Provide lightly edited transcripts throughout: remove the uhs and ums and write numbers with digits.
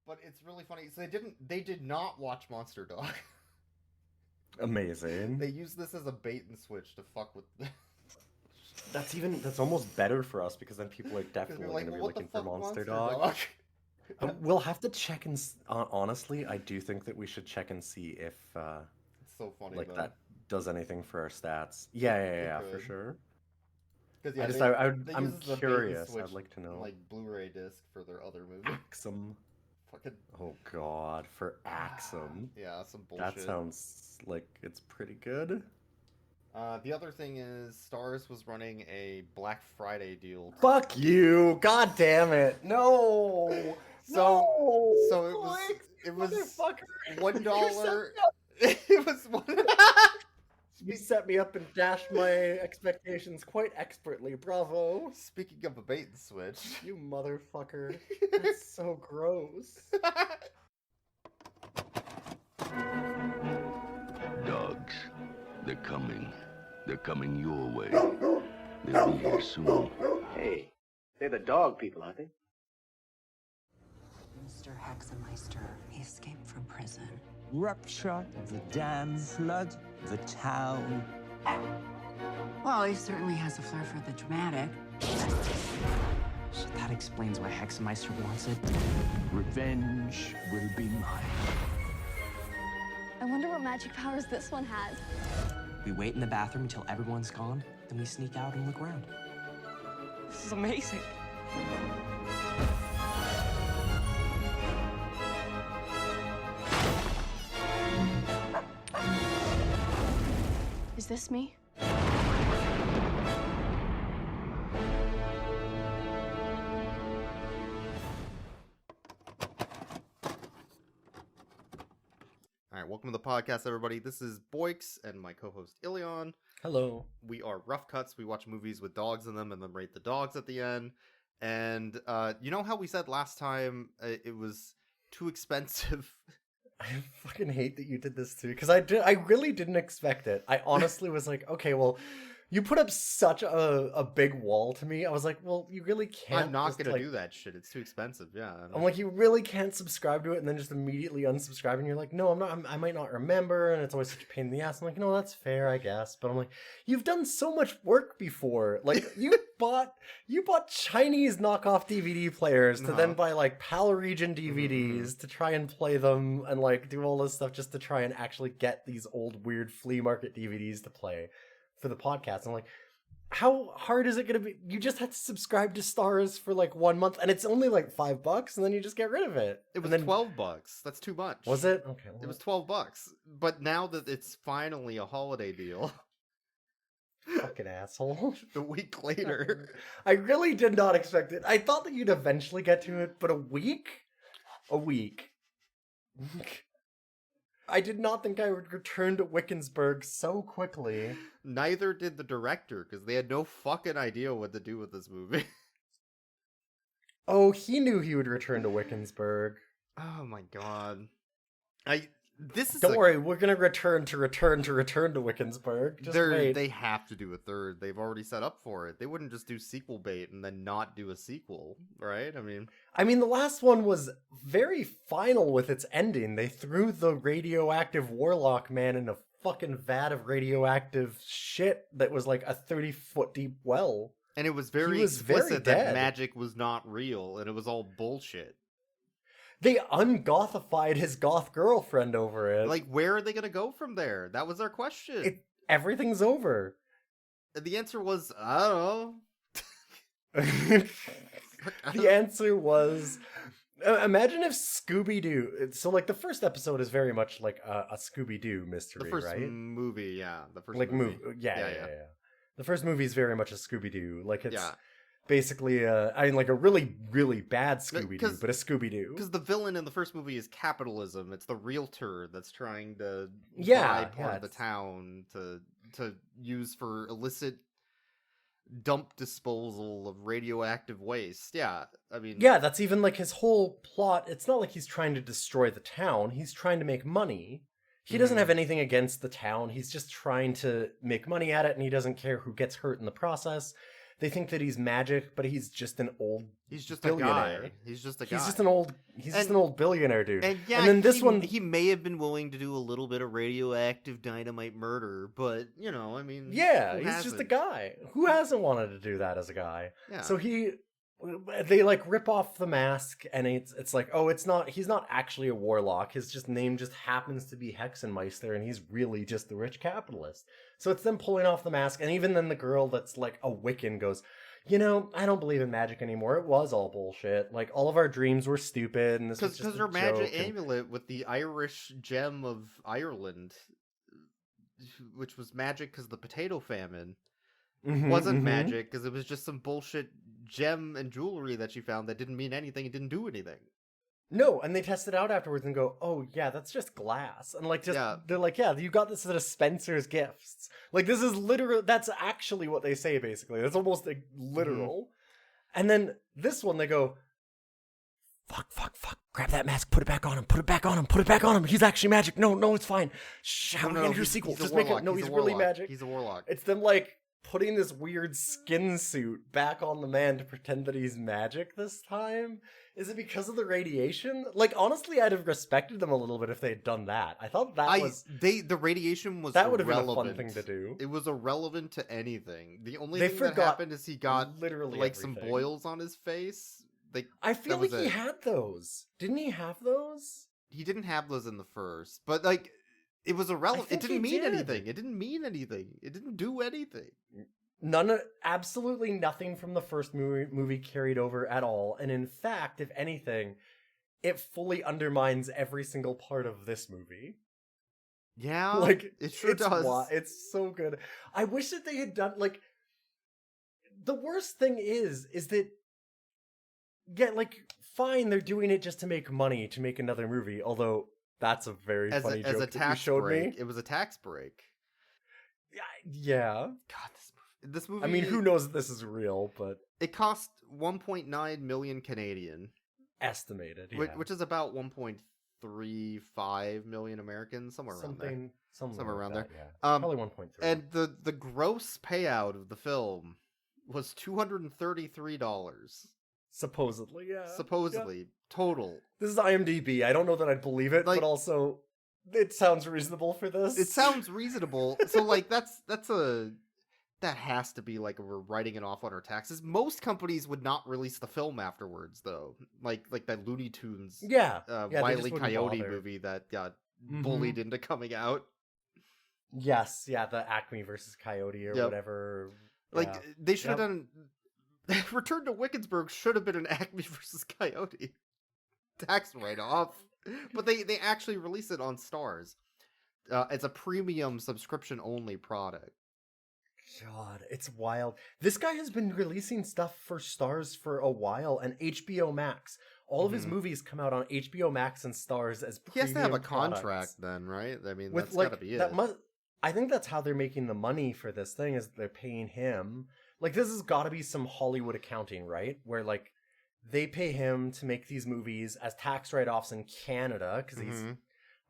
But it's really funny. So they did not watch Monster Dog. Amazing. They used this as a bait and switch to fuck with. That's almost better for us because then people are definitely like, gonna be well, what the looking for fuck, Monster Dog. We'll have to check and honestly, I do think that we should check and see if It's so funny like though. that does anything for our stats. Yeah, for sure. Because yeah, I'm curious. I'd like to know. Like Blu-ray disc for their other movie. Axum. Fucking. Oh God, for Axum. Yeah, some bullshit. That sounds like it's pretty good. The other thing is, Starz was running a Black Friday deal. Fuck you! God damn it! No! So it was $1. It was one. You set me up and dashed my expectations quite expertly. Bravo! Speaking of a bait and switch, you motherfucker! That's so gross. Dogs, they're coming. They're coming your way. They'll be here soon. Hey, they're the dog people, aren't they? Mr. Hexameister, he escaped from prison. Rupture, the dam, flood, the town. Well, he certainly has a flair for the dramatic. So that explains why Hexameister wants it. Revenge will be mine. I wonder what magic powers this one has. We wait in the bathroom until everyone's gone, then we sneak out and look around. This is amazing. Is this me? Alright, welcome to the podcast, everybody. This is Boix and my co-host Ilion. Hello. We are Rough Cuts. We watch movies with dogs in them and then rate the dogs at the end. And you know how we said last time it was too expensive? I fucking hate that you did this too, because I really didn't expect it. I honestly was like, okay, well, you put up such a big wall to me. I was like, well, you really can't. I'm not going to do that shit. It's too expensive, yeah. I'm like, you really can't subscribe to it and then just immediately unsubscribe. And you're like, no, I'm not. I might not remember, and it's always such a pain in the ass. I'm like, no, that's fair, I guess. But I'm like, you've done so much work before. Like, you bought Chinese knockoff DVD players to then buy like PAL region DVDs to try and play them and like do all this stuff just to try and actually get these old weird flea market DVDs to play for the podcast. I'm like, how hard is it going to be? You just had to subscribe to Starz for like 1 month, and it's only like $5, and then you just get rid of it. It was $12. That's too much. Was it? Okay. It was $12. But now that it's finally a holiday deal, fucking asshole. A week later, I really did not expect it. I thought that you'd eventually get to it, but a week. I did not think I would return to Wickensburg so quickly. Neither did the director, because they had no fucking idea what to do with this movie. Oh, he knew he would return to Wickensburg. Oh my god. Don't worry, we're gonna return to Wickensburg. Just wait. They have to do a third. They've already set up for it. They wouldn't just do sequel bait and then not do a sequel, right? I mean, the last one was very final with its ending. They threw the radioactive Warlock man in a fucking vat of radioactive shit that was like a 30-foot deep well. And it was very explicit that magic was not real and it was all bullshit. They ungothified his goth girlfriend over it. Like, where are they going to go from there? That was our question. Everything's over. The answer was, I don't know. The answer was, imagine if Scooby-Doo... So, like, the first episode is very much like a Scooby-Doo mystery, right? The first movie, yeah. The first movie. Yeah. The first movie is very much a Scooby-Doo. Like, it's... basically, like a really, really bad Scooby-Doo, but a Scooby-Doo. Because the villain in the first movie is capitalism. It's the realtor that's trying to buy part of the town to use for illicit dump disposal of radioactive waste. Yeah, yeah, that's even like his whole plot. It's not like he's trying to destroy the town. He's trying to make money. He doesn't have anything against the town. He's just trying to make money at it, and he doesn't care who gets hurt in the process. They think that he's magic, but he's just an old He's just billionaire. a guy. He's just a guy. He's just an old billionaire dude. And yeah, then this one, he may have been willing to do a little bit of radioactive dynamite murder, but I mean, yeah, he's just a guy. Who hasn't wanted to do that as a guy? Yeah. So they like rip off the mask, and it's like, oh, he's not actually a warlock. His name just happens to be Hexenmeister, and he's really just the rich capitalist. So it's them pulling off the mask, and even then the girl that's like a Wiccan goes, I don't believe in magic anymore. It was all bullshit. Like, all of our dreams were stupid, and this was just because her magic amulet with the Irish gem of Ireland, which was magic because the potato famine, wasn't magic because it was just some bullshit gem and jewelry that she found that didn't mean anything. It didn't do anything. No, and they test it out afterwards and go, oh yeah, that's just glass. And like, they're like, yeah, you got this at a Spencer's Gifts. Like, this is literal. That's actually what they say, basically. That's almost like, literal. And then this one, they go, fuck, grab that mask, put it back on him. He's actually magic. No, it's fine. Shh, how are we gonna do a sequel? Just make it. No, he's really magic. He's a warlock. It's them like putting this weird skin suit back on the man to pretend that he's magic this time. Is it because of the radiation? Like, honestly, I'd have respected them a little bit if they had done that. I thought the radiation was that would have been irrelevant. a fun thing to do. It was irrelevant to anything. The only thing that happened is he got literally like some boils on his face. I feel like he had those. Didn't he have those? He didn't have those in the first, but like, it was irrelevant. It didn't mean anything. It didn't mean anything. It didn't do anything. Absolutely nothing from the first movie carried over at all. And in fact, if anything, it fully undermines every single part of this movie. Yeah, like, it sure does. It's so good. I wish that they had done, like, the worst thing is that, yeah, like, fine, they're doing it just to make money, to make another movie, although that's a very funny joke that you showed me. It was a tax break. Yeah. God, this movie. I mean, who knows if this is real, but it cost 1.9 million Canadian, estimated, yeah. which is about 1.35 million Americans, somewhere around there. Somewhere around there. Yeah. Probably 1.3. And the gross payout of the film was $233. Supposedly, yeah. Supposedly, total. This is IMDb. I don't know that I'd believe it, but also it sounds reasonable for this. It sounds reasonable. So like that has to be like we're writing it off on our taxes. Most companies would not release the film afterwards, though. Like that Looney Tunes, Wile E. Coyote movie that got bullied into coming out. Yes, yeah, the Acme versus Coyote or whatever. Like they should have done. Return to Wickensburg should have been an Acme versus Coyote tax write-off, but they actually released it on Starz. It's a premium subscription-only product. God, it's wild. This guy has been releasing stuff for Starz for a while, and HBO Max. All of his movies come out on HBO Max and Starz as premium. He has to have a contract then, right? I mean, that's gotta be it. I think that's how they're making the money for this thing, is they're paying him. Like, this has got to be some Hollywood accounting, right? Where, like, they pay him to make these movies as tax write-offs in Canada, because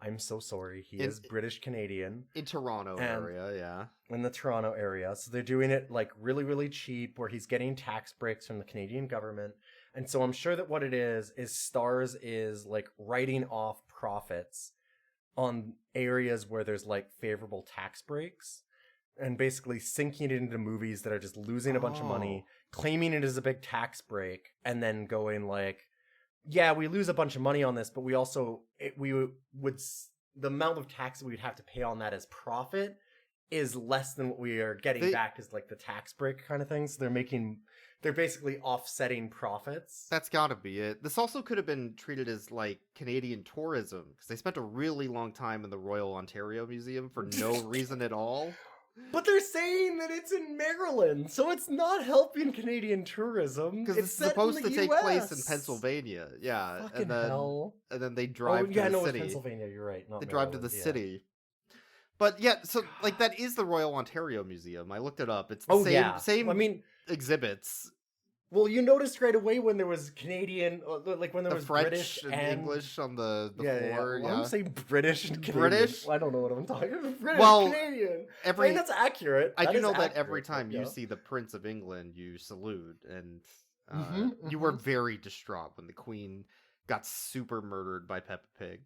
I'm so sorry, he is British-Canadian. In Toronto area, yeah. In the Toronto area. So they're doing it, like, really, really cheap, where he's getting tax breaks from the Canadian government. And so I'm sure that what it is Starz is, like, writing off profits on areas where there's, like, favorable tax breaks. And basically sinking it into movies that are just losing a bunch of money, claiming it as a big tax break, and then going like, yeah, we lose a bunch of money on this, but we also, the amount of tax that we'd have to pay on that as profit is less than what we are getting back as like the tax break kind of thing. So they're basically offsetting profits. That's gotta be it. This also could have been treated as like Canadian tourism, because they spent a really long time in the Royal Ontario Museum for no reason at all. But they're saying that it's in Maryland, so it's not helping Canadian tourism. Because it's supposed to take place in Pennsylvania, yeah. Fucking hell. And then they drive to the city. It's Pennsylvania, you're right. Not they Maryland, drive to the city. But yeah, so like that is the Royal Ontario Museum. I looked it up. It's the same exhibits. Well, you noticed right away when there was Canadian, like when there was French British and and English on the yeah, floor. Yeah. Yeah. I'm saying British and Canadian. British? I don't know what I'm talking about. British, Well, Canadian. every- I mean, that's accurate. I That do is know that accurate, every time but, you yeah. see the Prince of England, you salute, and Mhm, you were very distraught when the Queen got super murdered by Peppa Pig.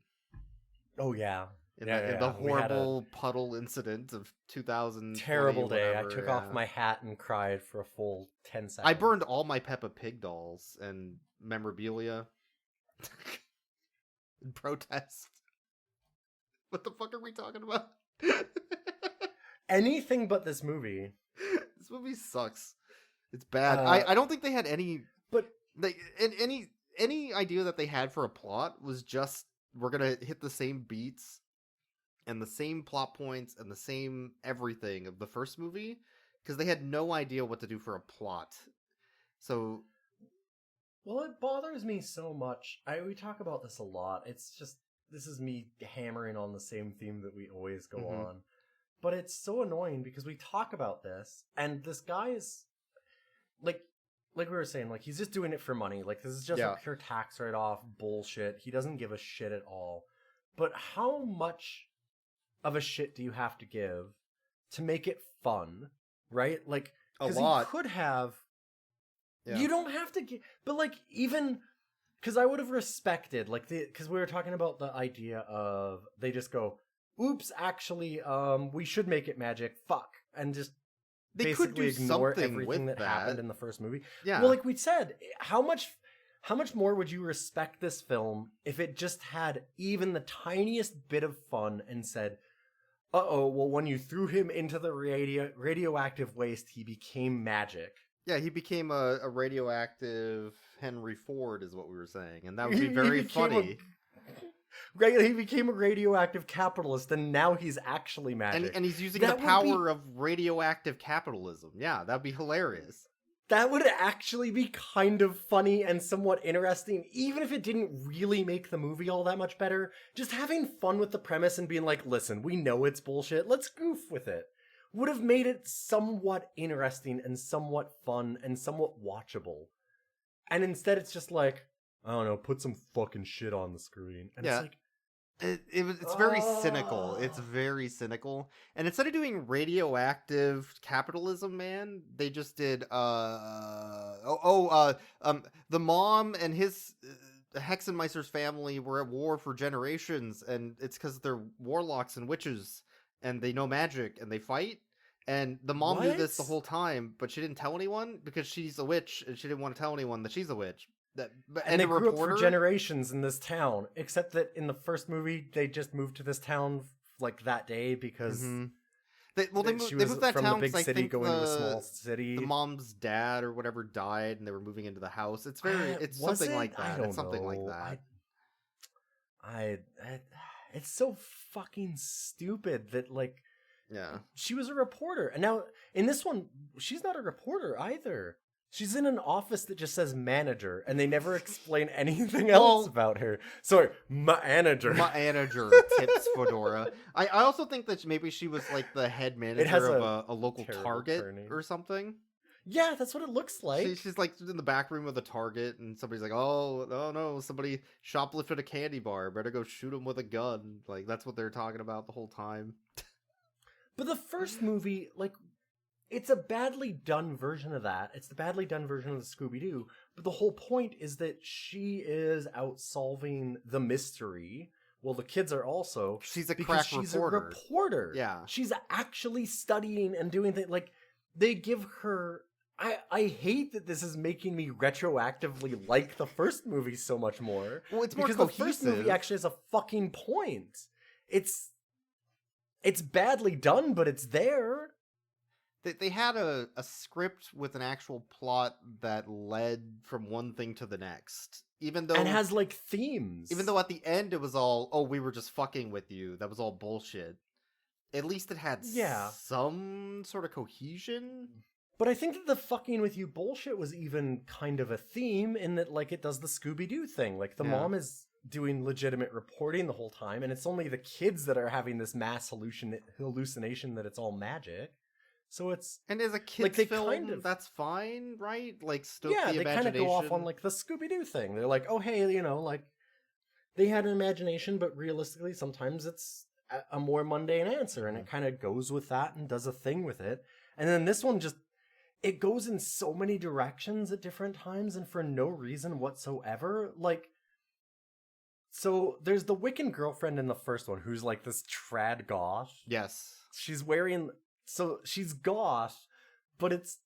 Oh yeah. In Yeah, the we had a horrible puddle incident of 2000. terrible day. I took off my hat and cried for a full 10 seconds. I burned all my Peppa Pig dolls and memorabilia in protest. What the fuck are we talking about? Anything but this movie. This movie sucks. It's bad. I don't think they had any, but any idea that they had for a plot was just we're gonna hit the same beats and the same plot points and the same everything of the first movie, because they had no idea what to do for a plot. So, well, it bothers me so much. We talk about this a lot. It's just, this is me hammering on the same theme that we always go on. But it's so annoying because we talk about this, and this guy is, like we were saying, like, he's just doing it for money. Like, this is just a pure tax write-off bullshit. He doesn't give a shit at all. But how much of a shit do you have to give to make it fun, right? Like, a lot. He could have... Yeah. You don't have to get... But, like, even... Because I would have respected, like, because we were talking about the idea of they just go, oops, actually, we should make it magic, fuck. And just they basically could do ignore something everything with that happened in the first movie. Yeah. Well, like we said, how much more would you respect this film if it just had even the tiniest bit of fun and said, uh-oh, well, when you threw him into the radioactive waste, he became magic. Yeah, he became a radioactive Henry Ford, is what we were saying, and that would be very funny. He became a radioactive capitalist, and now he's actually magic. And he's using the power of radioactive capitalism. Yeah, that'd be hilarious. That would actually be kind of funny and somewhat interesting, even if it didn't really make the movie all that much better. Just having fun with the premise and being like, listen, we know it's bullshit, let's goof with it, would have made it somewhat interesting and somewhat fun and somewhat watchable. And instead it's just like, I don't know, put some fucking shit on the screen. And it's like... It's very cynical. It's very cynical. And instead of doing radioactive capitalism, man, they just did the mom and his Hexenmeister's family were at war for generations, and it's because they're warlocks and witches, and they know magic, and they fight. And the mom knew this the whole time, but she didn't tell anyone because she's a witch, and she didn't want to tell anyone that she's a witch. And they grew up for generations in this town, except that in the first movie, they just moved to this town like that day because they moved that from town the big city going to a small city. The mom's dad or whatever died, and they were moving into the house. It's it's something like that. It's something like that. It's so fucking stupid that, like, yeah, she was a reporter, and now in this one, she's not a reporter either. She's in an office that just says manager, and they never explain anything else about her. Sorry, manager. Manager tips Fedora. I also think that maybe she was like the head manager of a local Target or something. Yeah, that's what it looks like. She's like in the back room of the Target, and somebody's like, oh no, somebody shoplifted a candy bar. Better go shoot him with a gun. Like, that's what they're talking about the whole time. But the first movie, like... It's a badly done version of that. It's the badly done version of the Scooby-Doo. But the whole point is that she is out solving the mystery. Well, the kids are also. She's a crack reporter. She's a reporter. Yeah. She's actually studying and doing things. Like, they give her... I hate that this is making me retroactively like the first movie so much more. Well, it's more because cohesive. The first movie actually has a fucking point. It's badly done, but it's there. They had a script with an actual plot that led from one thing to the next. Even though... And has, like, themes. Even though at the end it was all, oh, we were just fucking with you. That was all bullshit. At least it had some sort of cohesion. But I think that the fucking with you bullshit was even kind of a theme in that, like, it does the Scooby-Doo thing. Like, the mom is doing legitimate reporting the whole time, and it's only the kids that are having this mass hallucination that it's all magic. So it's and as a kid's like they film, kind of, that's fine, right? Like stoke yeah, the they kind of imagination. go off on like the Scooby-Doo thing. They're like, oh hey, you know, like they had an imagination, but realistically, sometimes it's a more mundane answer, and it kind of goes with that and does a thing with it. And then this one just, it goes in so many directions at different times and for no reason whatsoever. Like, so there's the Wiccan girlfriend in the first one who's like this trad goth. Yes. She's wearing, so she's goth, but it's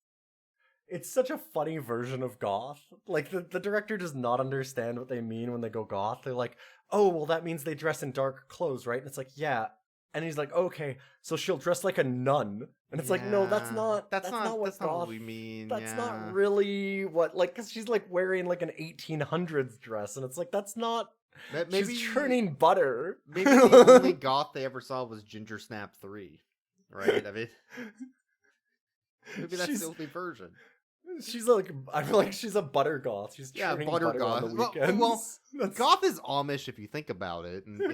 such a funny version of goth. Like, the director does not understand what they mean when they go goth. They're like, oh, well, that means they dress in dark clothes, right? And it's like, yeah. And he's like, okay, so she'll dress like a nun. And it's like, no, that's not what we mean. That's not really what, like, because she's like wearing like an 1800s dress. And it's like, that's not, she's churning butter. Maybe the only goth they ever saw was Ginger Snap 3, right? I mean, maybe that's the only version. She's like, I feel like she's a butter goth. She's churning butter goth on the weekends. Well, goth is Amish if you think about it. In the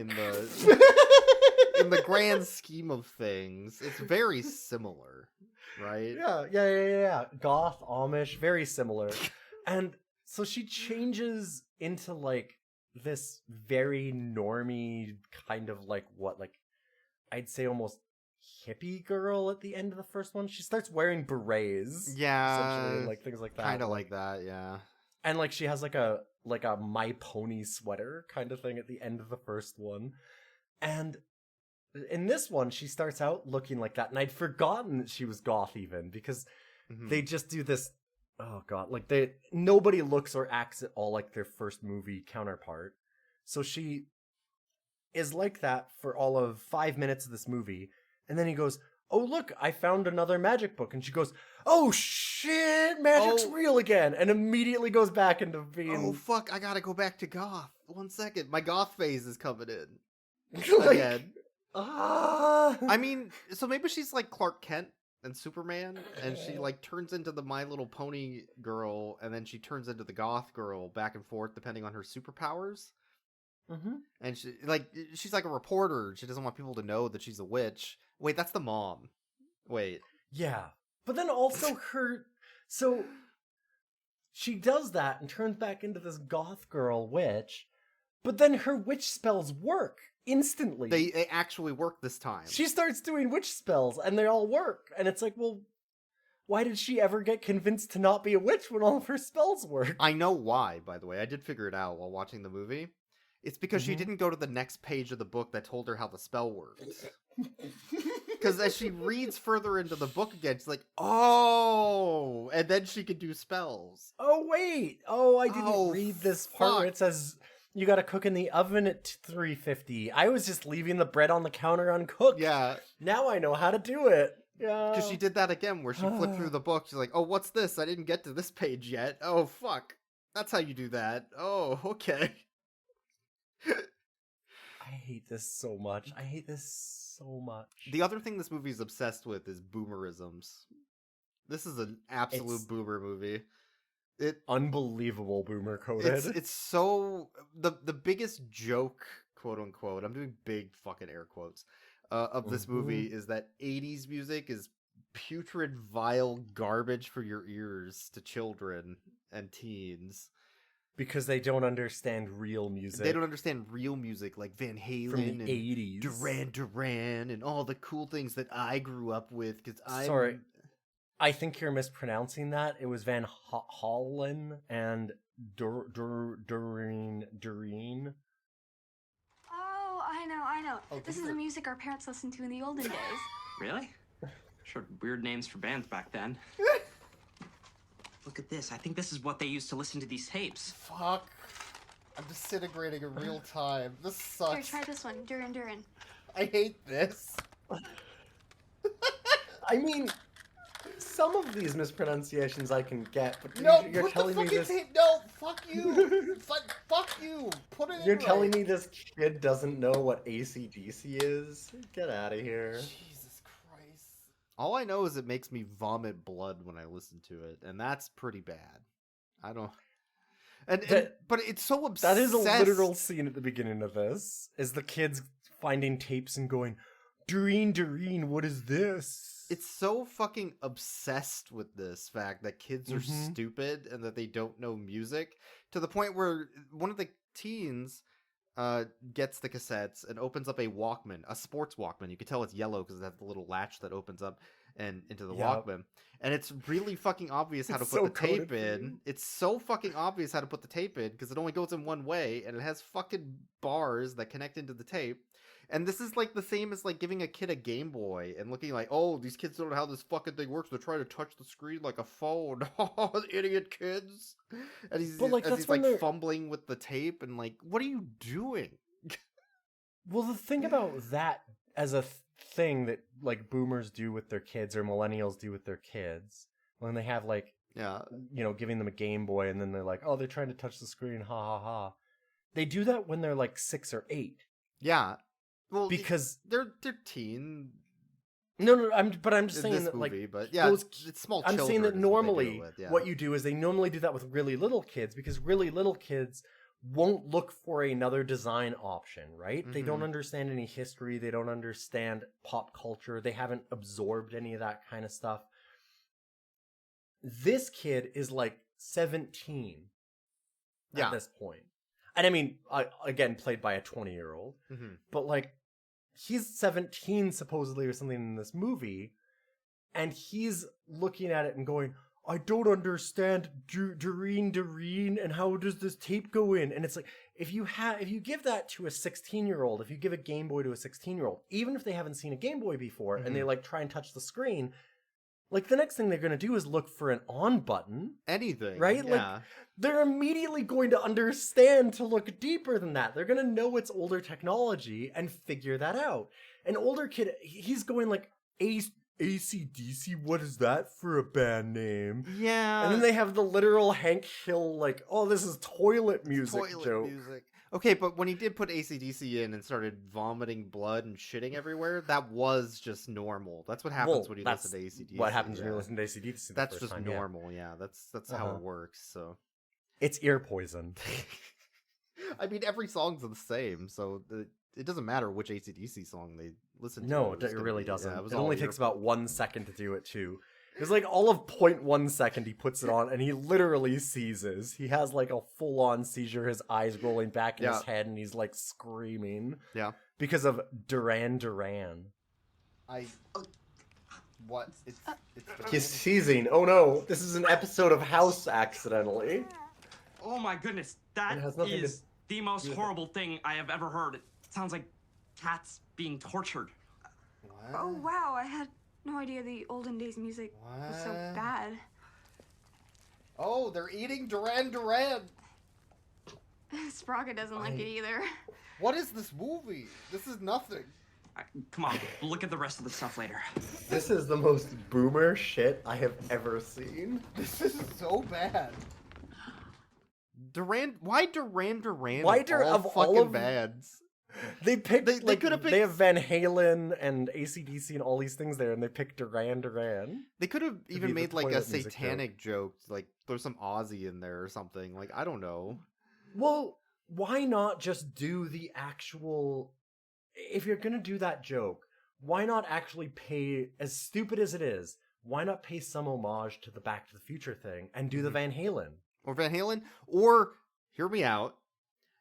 in the grand scheme of things, it's very similar, right? Yeah. Goth, Amish, very similar. And so she changes into like this very normie kind of like what, like I'd say almost hippie girl at the end of the first one. She starts wearing berets, essentially, like things like that, kind of like that, yeah. And like she has like a My Pony sweater kind of thing at the end of the first one. And in this one, she starts out looking like that, and I'd forgotten that she was goth even because they just do this. Oh god, like nobody looks or acts at all like their first movie counterpart. So she is like that for all of 5 minutes of this movie. And then he goes, oh, look, I found another magic book. And she goes, oh, shit, magic's real again. And immediately goes back into being... Oh, fuck, I gotta go back to goth. 1 second. My goth phase is coming in. Like, again. I mean, so maybe she's like Clark Kent and Superman, and she like turns into the My Little Pony girl, and then she turns into the goth girl back and forth depending on her superpowers. And she's like a reporter. She doesn't want people to know that she's a witch. Wait, that's the mom. Wait. Yeah. But then also so she does that and turns back into this goth girl witch, but then her witch spells work instantly. They actually work this time. She starts doing witch spells and they all work. And it's like, well, why did she ever get convinced to not be a witch when all of her spells work? I know why, by the way. I did figure it out while watching the movie. It's because she didn't go to the next page of the book that told her how the spell worked. Because as she reads further into the book again, she's like, oh, and then she could do spells. Oh, wait. Oh, I didn't read this part where it says you got to cook in the oven at 350. I was just leaving the bread on the counter uncooked. Yeah. Now I know how to do it. Yeah. Because she did that again where she flipped through the book. She's like, oh, what's this? I didn't get to this page yet. Oh, fuck. That's how you do that. Oh, okay. I hate this so much. The other thing this movie is obsessed with is boomerisms. This is an absolute boomer movie. Unbelievable boomer coded. It's so the biggest joke, quote unquote. I'm doing big fucking air quotes of this movie is that 80s music is putrid, vile garbage for your ears to children and teens. Because they don't understand real music. They don't understand real music like Van Halen from the and 80s. Duran and all the cool things that I grew up with. Sorry, I think you're mispronouncing that. It was Van Halen and Doreen. Oh, I know. Oh, this is the music our parents listened to in the olden days. Really? Sure, weird names for bands back then. Look at this. I think this is what they used to listen to these tapes. Fuck. I'm disintegrating in real time. This sucks. Here, try this one. Duran. I hate this. I mean, some of these mispronunciations I can get, but no, you're telling me this... No, fuck you. Fuck you. Put it in You're telling me this kid doesn't know what AC/DC is? Get out of here. Jesus Christ. All I know is it makes me vomit blood when I listen to it, and that's pretty bad. I don't... But it's so obsessed. That is a literal scene at the beginning of this, is the kids finding tapes and going, Doreen, what is this? It's so fucking obsessed with this fact that kids are stupid and that they don't know music, to the point where one of the teens gets the cassettes and opens up a Walkman, a sports Walkman. You can tell it's yellow because it has the little latch that opens up and into the Walkman. And it's really fucking obvious how to put the tape in. It's so fucking obvious how to put the tape in because it only goes in one way and it has fucking bars that connect into the tape. And this is like the same as like giving a kid a Game Boy and looking like, oh, these kids don't know how this fucking thing works. They're trying to touch the screen like a phone. Oh, idiot kids. And he's like fumbling with the tape and like, what are you doing? Well, the thing about that as a thing that like boomers do with their kids or millennials do with their kids when they have like, giving them a Game Boy and then they're like, oh, they're trying to touch the screen. Ha ha ha. They do that when they're like 6 or 8. Yeah. Well, because they're teen. No, I'm just saying that movie, like, but yeah, it's small children. I'm saying that normally what you do is they normally do that with really little kids because really little kids won't look for another design option, right? They don't understand any history, they don't understand pop culture, they haven't absorbed any of that kind of stuff. This kid is like 17 at this point. And I mean, again, played by a 20-year-old, but like, he's 17 supposedly or something in this movie, and he's looking at it and going, I don't understand Doreen, and how does this tape go in? And it's like, if you give that to a 16-year-old, if you give a Game Boy to a 16-year-old, even if they haven't seen a Game Boy before, and they like try and touch the screen, like the next thing they're going to do is look for an on button. Anything. Right? Yeah. Like, they're immediately going to understand to look deeper than that. They're going to know it's older technology and figure that out. An older kid, he's going like, AC/DC, what is that for a band name? Yeah. And then they have the literal Hank Hill, like, oh, this is toilet music joke. Okay, but when he did put AC/DC in and started vomiting blood and shitting everywhere, that was just normal. That's what happens when you listen to AC/DC. What happens when you listen to AC/DC? That's just normal, yeah. That's how it works, so. It's ear poison. I mean, every song's the same, so it doesn't matter which AC/DC song they listen to. No, it really doesn't. It only takes about 1 second to do it, too. It's like all of 0.1 second he puts it on, and he literally seizes. He has like a full-on seizure, his eyes rolling back in his head, and he's like screaming. Yeah. Because of Duran Duran. What? He's seizing. Oh no, this is an episode of House accidentally. Oh my goodness, that is the most horrible thing I have ever heard. It sounds like cats being tortured. What? Oh wow, I had no idea the olden days music was so bad. Oh, they're eating Duran Duran. Spraga doesn't like it either. What is this movie? This is nothing. Come on, look at the rest of the stuff later. This is the most boomer shit I have ever seen. This is so bad. Why Duran Duran? Why of all fucking bands? They picked. They could have picked. They have Van Halen and AC/DC and all these things there, and they picked Duran Duran. They could have even made like a satanic joke, like throw some Ozzy in there or something. Like, I don't know. Well, why not just do the actual? If you're gonna do that joke, why not actually pay? As stupid as it is, why not pay some homage to the Back to the Future thing and do the Van Halen? Or Van Halen, or hear me out.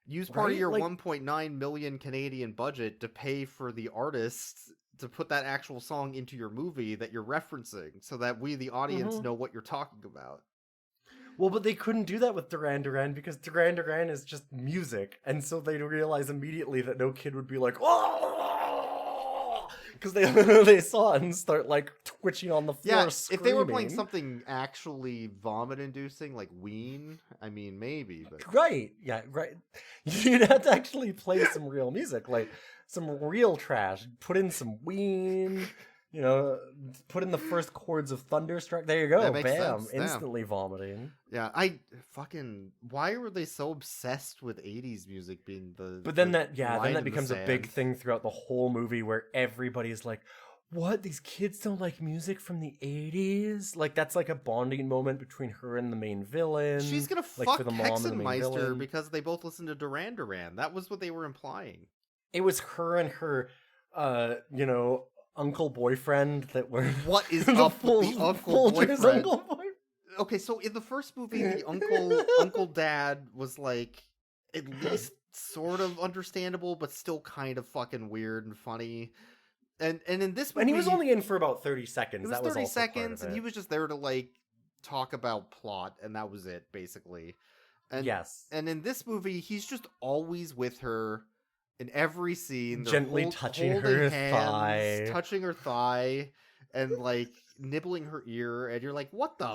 Use part of your 1.9 million Canadian budget to pay for the artists to put that actual song into your movie that you're referencing, so that we, the audience, know what you're talking about. Well, but they couldn't do that with Duran Duran because Duran Duran is just music, and so they realize immediately that no kid would be like, oh, because they saw it and start like twitching on the floor. Yeah, screaming. If they were playing something actually vomit-inducing, like Ween, I mean, maybe. But... Right, yeah, right. You'd have to actually play some real music, like some real trash. Put in some Ween. You know, put in the first chords of Thunderstruck. There you go. Bam. Sense. Instantly vomiting. Yeah, why were they so obsessed with 80s music being the... But then that becomes a big thing throughout the whole movie where everybody's like, what? These kids don't like music from the 80s? Like, that's like a bonding moment between her and the main villain. She's gonna fuck Hexenmeister because they both listen to Duran Duran. That was what they were implying. It was her and her, uncle boyfriend that were what is up with the uncle boyfriend? Uncle boyfriend? Okay, so in the first movie, the uncle dad was like at least sort of understandable, but still kind of fucking weird and funny. And in this movie, and he was only in for about 30 seconds. It was 30 seconds, and he was just there to like talk about plot, and that was it basically. And, yes. And in this movie, he's just always with her in every scene, gently touching her thigh, and like nibbling her ear, and you're like, what the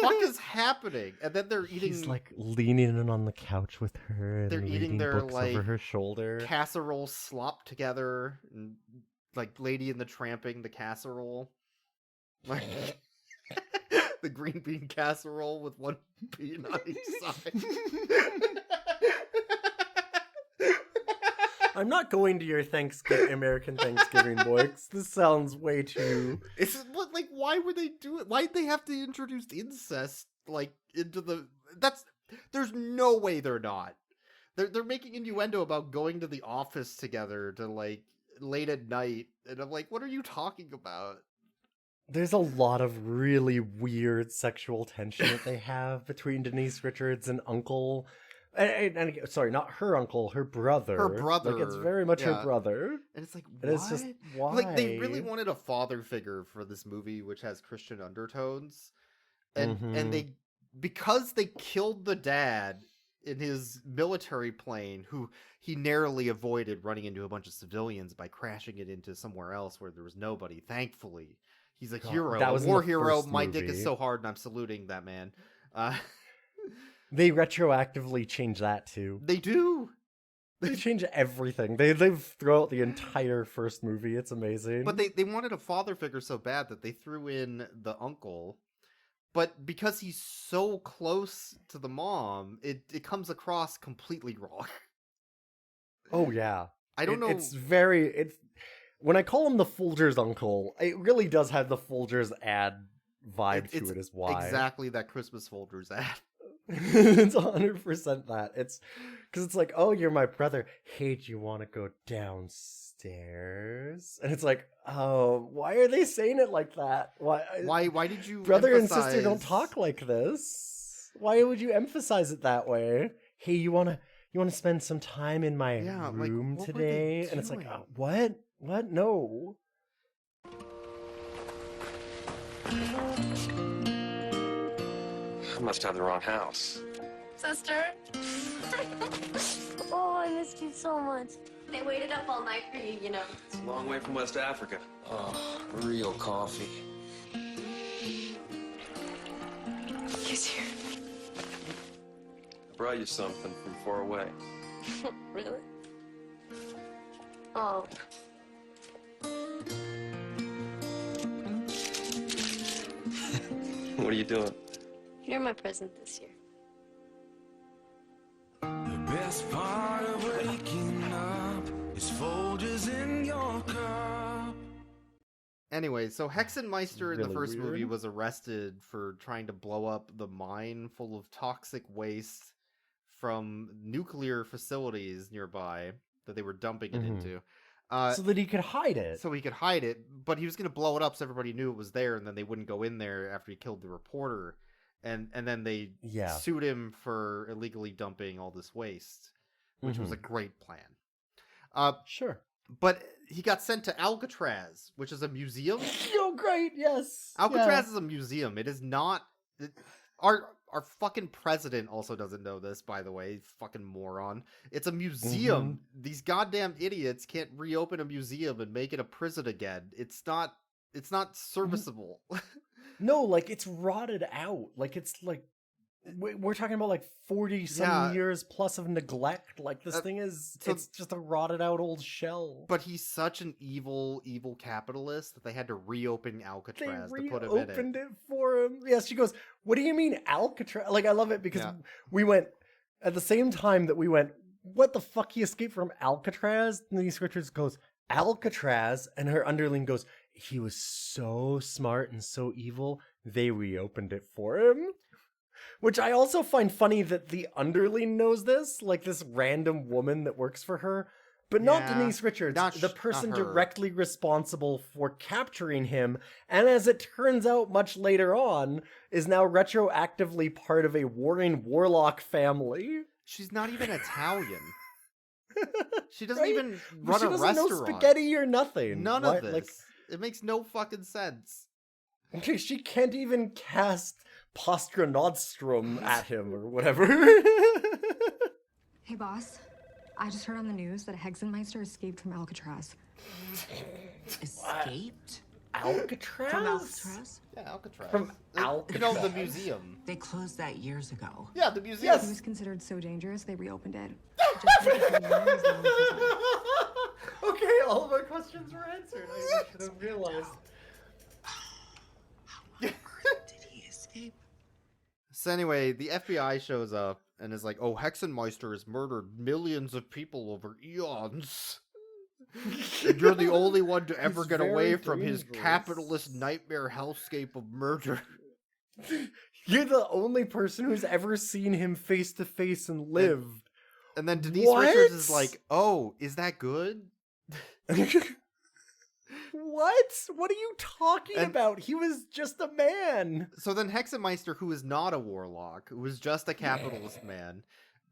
fuck is happening? And then they're eating. He's like leaning in on the couch with her. And they're eating their books like over her shoulder, casserole slop together, and like Lady and the Tramping the casserole, like the green bean casserole with one bean on each side. I'm not going to your American Thanksgiving, boys. This sounds way too. It's like, why would they do it? Why'd they have to introduce incest like into the? There's no way they're not. They're making innuendo about going to the office together to like late at night, and I'm like, what are you talking about? There's a lot of really weird sexual tension that they have between Denise Richards and Uncle. And sorry, not her uncle, her brother. Her brother. Like, it's very much her brother. And it's like, what? It's just, why? Like, they really wanted a father figure for this movie, which has Christian undertones. And they, because they killed the dad in his military plane, who he narrowly avoided running into a bunch of civilians by crashing it into somewhere else where there was nobody, thankfully. He's a hero, a war hero. My dick is so hard, and I'm saluting that man. They retroactively change that too. They do. They change everything. They've thrown out the entire first movie. It's amazing. But they wanted a father figure so bad that they threw in the uncle. But because he's so close to the mom, it comes across completely wrong. Oh yeah. I don't know. It's when I call him the Folgers uncle, it really does have the Folgers ad vibe to it as why. Exactly that Christmas Folgers ad. It's 100% that. It's because it's like, oh, you're my brother. Hey, do you want to go downstairs? And it's like, oh, why are they saying it like that? Why did you brother and sister don't talk like this? Why would you emphasize it that way? Hey, you wanna spend some time in my room today? And it's like, oh, what? No. I must have the wrong house. Sister? Oh, I missed you so much. They waited up all night for you, you know. It's a long way from West Africa. Oh, real coffee. He's here. I brought you something from far away. Really? Oh. What are you doing? You're my present this year. The best part of waking up is Folgers in your cup. Anyway, so Hexenmeister in the first weird. movie was arrested for trying to blow up the mine full of toxic waste from nuclear facilities nearby that they were dumping it into. So that he could hide it. So he could hide it, but he was going to blow it up so everybody knew it was there, and then they wouldn't go in there after he killed the reporter. And then they sued him for illegally dumping all this waste, which was a great plan. Sure. But he got sent to Alcatraz, which is a museum. Oh, great, yes. Alcatraz is a museum. It is not... Our fucking president also doesn't know this, by the way. Fucking moron. It's a museum. These goddamn idiots can't reopen a museum and make it a prison again. It's not serviceable. No, like, it's rotted out. Like, it's like... We're talking about like 40-some years plus of neglect. Like, this thing is... it's just a rotted out old shell. But he's such an evil, evil capitalist that they had to reopen Alcatraz to put him in it. They reopened it for him. Yes, she goes, what do you mean Alcatraz? Like, I love it because we went... At the same time that we went, what the fuck, he escaped from Alcatraz? And these Richards goes, Alcatraz? And her underling goes, he was so smart and so evil, they reopened it for him? Which I also find funny that the underling knows this, like this random woman that works for her. but not Denise Richards, the person directly responsible for capturing him, and as it turns out much later on, is now retroactively part of a warring Warlock family. She's not even Italian. She doesn't even run a restaurant. She doesn't know spaghetti or nothing. None of this. Like, it makes no fucking sense. Okay, she can't even cast Postra Nordstrom at him or whatever. Hey, boss. I just heard on the news that a Hexenmeister escaped from Alcatraz. Escaped? Alcatraz? From Alcatraz? Yeah, Alcatraz. From Alcatraz. You know, the museum. They closed that years ago. Yeah, the museum. He was considered so dangerous, they reopened it. Okay, all of our questions were answered. I should have realized. Did he escape? So anyway, the FBI shows up and is like, oh, Hexenmeister has murdered millions of people over eons. And you're the only one to ever get away from his capitalist nightmare hellscape of murder. You're the only person who's ever seen him face to face and lived. And then Denise Richards is like, oh, is that good? What? What are you talking about? He was just a man. So then Hexenmeister, who is not a warlock, who is just a capitalist man,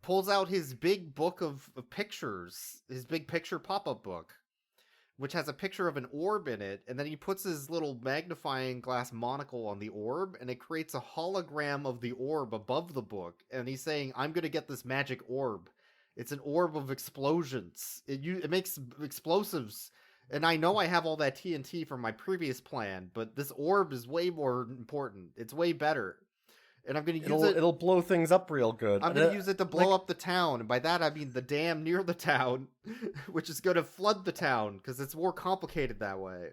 pulls out his big book of pictures, his big picture pop-up book, which has a picture of an orb in it, and then he puts his little magnifying glass monocle on the orb, and it creates a hologram of the orb above the book, and he's saying, I'm gonna get this magic orb. It's an orb of explosions. It makes explosives. And I know I have all that TNT from my previous plan, but this orb is way more important. It's way better. And I'm going to use it. It'll blow things up real good. I'm going to use it to blow up the town. And by that, I mean the dam near the town, which is going to flood the town because it's more complicated that way.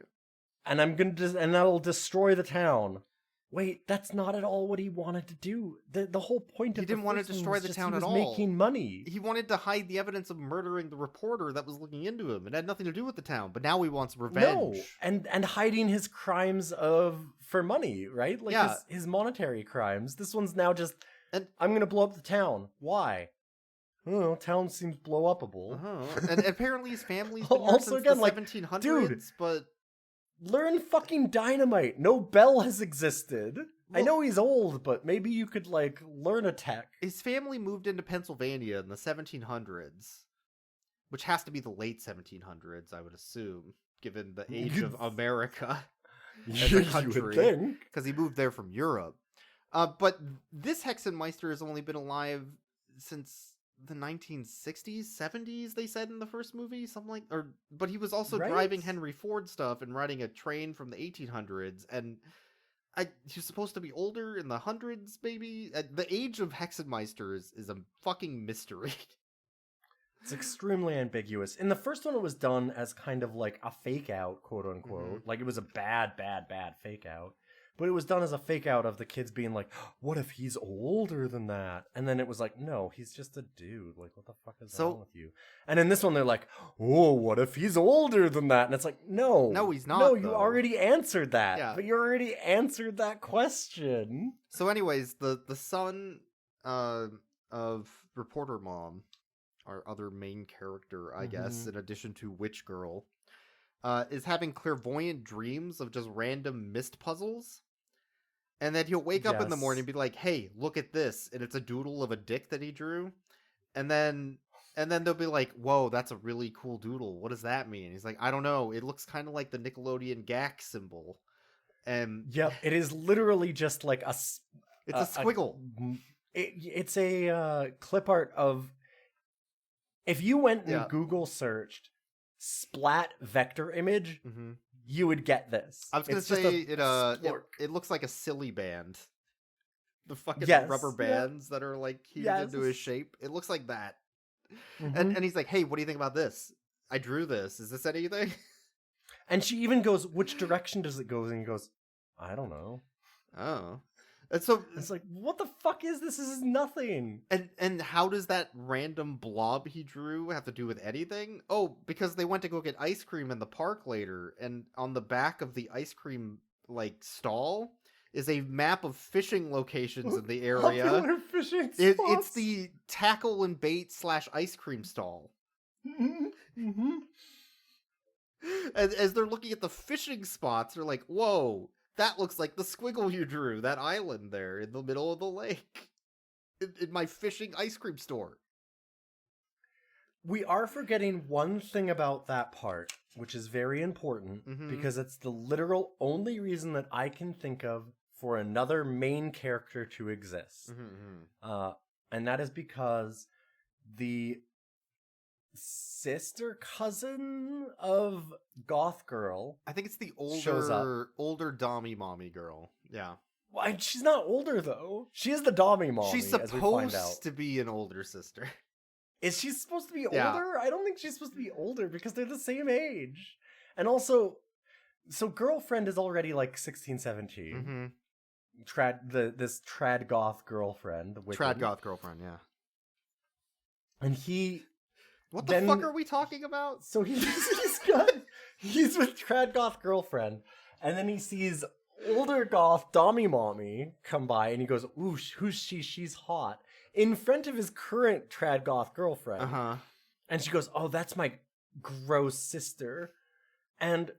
And and that'll destroy the town. Wait, that's not at all what he wanted to do. The whole point of he didn't want to destroy the town at all. He was making money. He wanted to hide the evidence of murdering the reporter that was looking into him. It had nothing to do with the town, but now he wants revenge. No, and hiding his crimes for money, right? Like his monetary crimes. This one's now just, I'm going to blow up the town. Why? Oh, town seems blow upable. And apparently his family's been here since the 1700s, dude, but... Learn fucking dynamite. No bell has existed. Well, I know he's old, but maybe you could, learn a tech. His family moved into Pennsylvania in the 1700s, which has to be the late 1700s, I would assume, given the age of America as a country, because he moved there from Europe. But this Hexenmeister has only been alive since the 1960s, 70s, they said in the first movie, but he was also driving Henry Ford stuff and riding a train from the 1800s, and he's supposed to be older in the hundreds, maybe. The age of Hexenmeister is a fucking mystery. It's extremely ambiguous. In the first one, it was done as kind of like a fake out, quote unquote. Like it was a bad fake out. But it was done as a fake out of the kids being like, what if he's older than that? And then it was like, no, he's just a dude. Like, what the fuck is wrong with you? And in this one, they're like, oh, what if he's older than that? And it's like, no. No, he's not. No, you already answered that. Yeah. But you already answered that question. So anyways, the son of Reporter Mom, our other main character, I guess, in addition to Witch Girl, is having clairvoyant dreams of just random mist puzzles. And then he'll wake up in the morning and be like, hey, look at this. And it's a doodle of a dick that he drew. And then they'll be like, whoa, that's a really cool doodle. What does that mean? He's like, I don't know. It looks kind of like the Nickelodeon GAC symbol. And yep, it is literally just like it's a squiggle. It's a clip art of, if you went and Google searched splat vector image, you would get this. I was going to say it looks like a silly band. The fucking rubber bands that are heated into his shape. It looks like that. And he's like, hey, what do you think about this? I drew this. Is this anything? And she even goes, which direction does it go? And he goes, I don't know. Oh. And so it's like, what the fuck is this? This is nothing. And how does that random blob he drew have to do with anything? Oh, because they went to go get ice cream in the park later, and on the back of the ice cream stall is a map of fishing locations in the area. Fishing it's the tackle and bait / ice cream stall. As they're looking at the fishing spots, they're like, whoa, that looks like the squiggle you drew, that island there in the middle of the lake. In my fishing ice cream store. We are forgetting one thing about that part, which is very important, because it's the literal only reason that I can think of for another main character to exist. And that is because the sister cousin of Goth Girl, I think it's the older Dommy Mommy girl. Yeah. Well, she's not older, though. She is the Dommy Mommy, she's supposed to be an older sister. Is she supposed to be older? Yeah. I don't think she's supposed to be older because they're the same age. And also, so girlfriend is already like 16, 17. This trad goth girlfriend. Trad goth girlfriend, yeah. And he... What the fuck are we talking about? So he's with trad goth girlfriend, and then he sees older goth Dommy Mommy come by, and he goes, ooh, who's she? She's hot. In front of his current trad goth girlfriend. And she goes, oh, that's my gross sister. And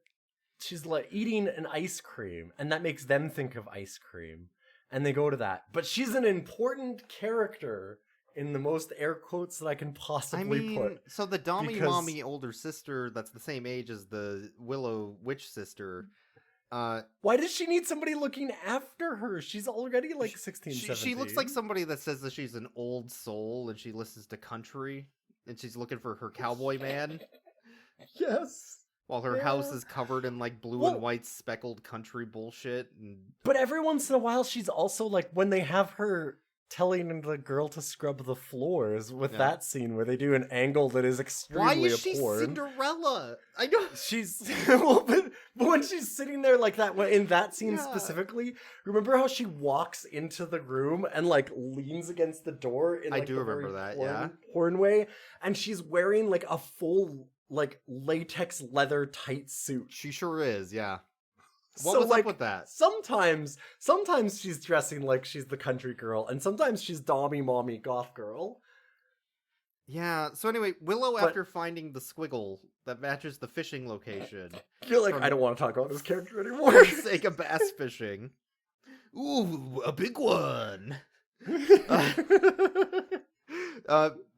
she's like eating an ice cream, and that makes them think of ice cream. And they go to that. But she's an important character in the most air quotes that I can possibly put. So the Dommy Mommy older sister that's the same age as the Willow witch sister. Why does she need somebody looking after her? She's already like 16, 17. She looks like somebody that says that she's an old soul and she listens to country and she's looking for her cowboy man. Yes. While her house is covered in like blue and white speckled country bullshit. But every once in a while she's also like, when they have her telling the girl to scrub the floors with that scene where they do an angle that is extremely abhorrent. Why is she Cinderella? I know she's well, but when she's sitting there like that in that scene specifically, remember how she walks into the room and like leans against the door in like, I do remember that, porn way, and she's wearing like a full like latex leather tight suit. She sure is, yeah. What was up with that? Sometimes she's dressing like she's the country girl, and sometimes she's Dommy Mommy goth girl. Yeah, so anyway, Willow, after finding the squiggle that matches the fishing location... You're like, I don't want to talk about this character anymore. For the sake of bass fishing. Ooh, a big one!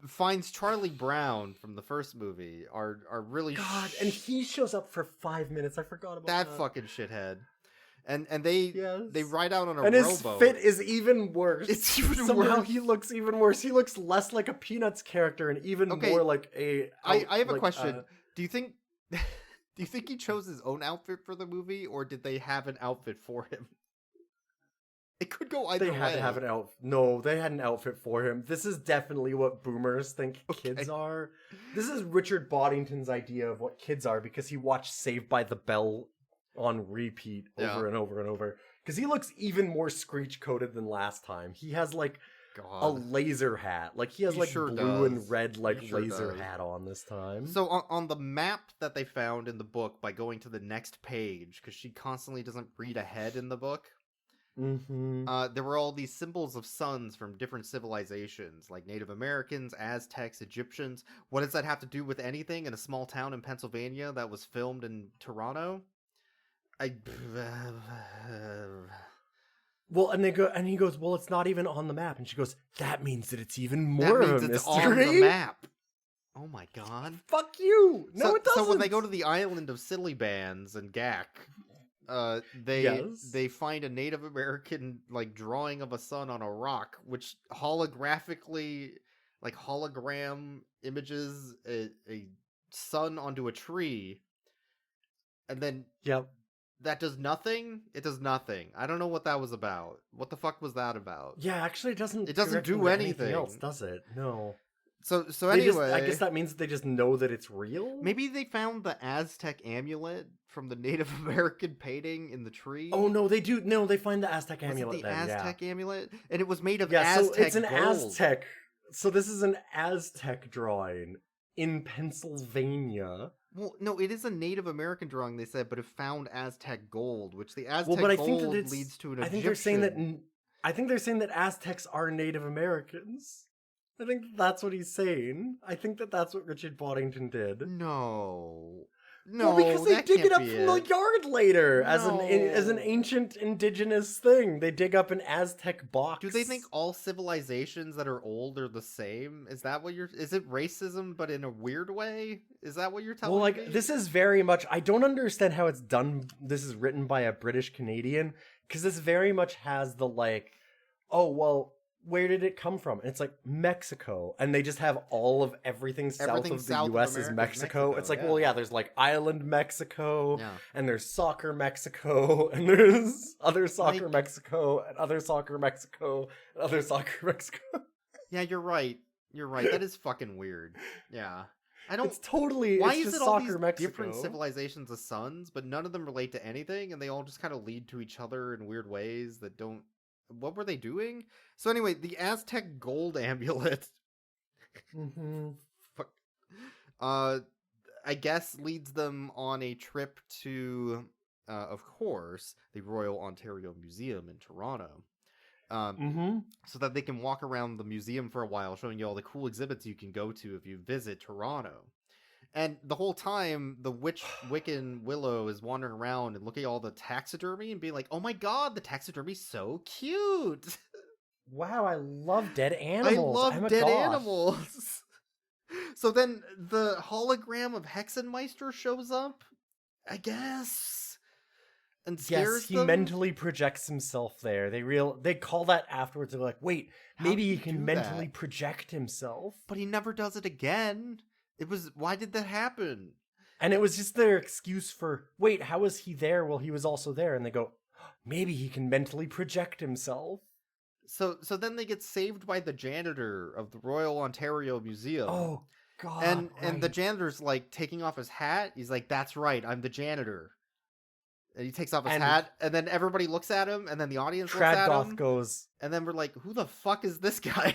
Finds Charlie Brown from the first movie, are really... God, and he shows up for 5 minutes. I forgot about that. That fucking shithead. And they ride out on a rowboat. And his fit is even worse. It's even Somehow worse. he looks even worse. He looks less like a Peanuts character and even more like a... I have a question. Do you think he chose his own outfit for the movie, or did they have an outfit for him? It could go either way. They had to have an outfit. No, they had an outfit for him. This is definitely what boomers think kids are. This is Richard Boddington's idea of what kids are, because he watched Saved by the Bell on repeat over and over and over. Because he looks even more screech-coated than last time. He has like a laser hat. Like he has blue and red laser hat on this time. So on the map that they found in the book, by going to the next page, because she constantly doesn't read ahead in the book, there were all these symbols of suns from different civilizations, like Native Americans, Aztecs, Egyptians. What does that have to do with anything in a small town in Pennsylvania that was filmed in Toronto? Well, and he goes, well, it's not even on the map. And she goes, that means that it's even more of a mystery. It's on the map. Oh my god. Fuck you. No, it doesn't. So when they go to the island of Sillybands and Gak, they find a Native American like drawing of a sun on a rock, which hologram images a sun onto a tree, and then that does nothing. It does nothing. I don't know what that was about. What the fuck was that about? Yeah, actually, it doesn't do anything else, does it? No. So anyway, I guess that means they just know that it's real. Maybe they found the Aztec amulet from the Native American painting in the tree. Oh no, they do. No, they find the Aztec amulet. The Aztec amulet, and it was made of Aztec. So it's an gold. Aztec. So this is an Aztec drawing in Pennsylvania. Well, no, it is a Native American drawing, they said, but it found Aztec gold, which the Aztec gold leads to an Egyptian. I think they're saying that Aztecs are Native Americans. I think that's what he's saying. I think that's what Richard Boddington did. No, well, because they dig it up from the yard later as an ancient indigenous thing. They dig up an Aztec box. Do they think all civilizations that are old are the same? Is that what you're? Is it racism, but in a weird way? Is that what you're telling me? Well, like this is very much. I don't understand how it's done. This is written by a British Canadian because this very much has the like, oh well. Where did it come from? And it's like Mexico, and they just have all of everything south of the U.S. is Mexico. It's like, well, yeah, there's like island Mexico, and there's soccer Mexico, and there's other soccer Mexico, and other soccer Mexico, and other soccer Mexico. Yeah, you're right. You're right. That is fucking weird. Yeah. I don't. It's totally. Why it's is just it all soccer these Mexico? different civilizations of suns, but none of them relate to anything, and they all just kind of lead to each other in weird ways that don't. What were they doing? So anyway, the Aztec gold amulet, I guess leads them on a trip to, of course, the Royal Ontario Museum in Toronto. So that they can walk around the museum for a while, showing you all the cool exhibits you can go to if you visit Toronto. And the whole time, the Wiccan Willow is wandering around and looking at all the taxidermy and being like, oh my god, the taxidermy's so cute! Wow, I love dead animals. I love dead animals! So then the hologram of Hexenmeister shows up, I guess, and scares them. Yes, he mentally projects himself there. They call that afterwards. They're like, wait, maybe he can mentally project himself. But he never does it again. Why did that happen? And it was just their excuse for, wait, how was he there? Well, he was also there. And they go, maybe he can mentally project himself. So then they get saved by the janitor of the Royal Ontario Museum. Oh, God. And the janitor's like taking off his hat. He's like, that's right, I'm the janitor. And he takes off his hat, and then everybody looks at him, and then the audience looks at him. Goes. And then we're like, who the fuck is this guy?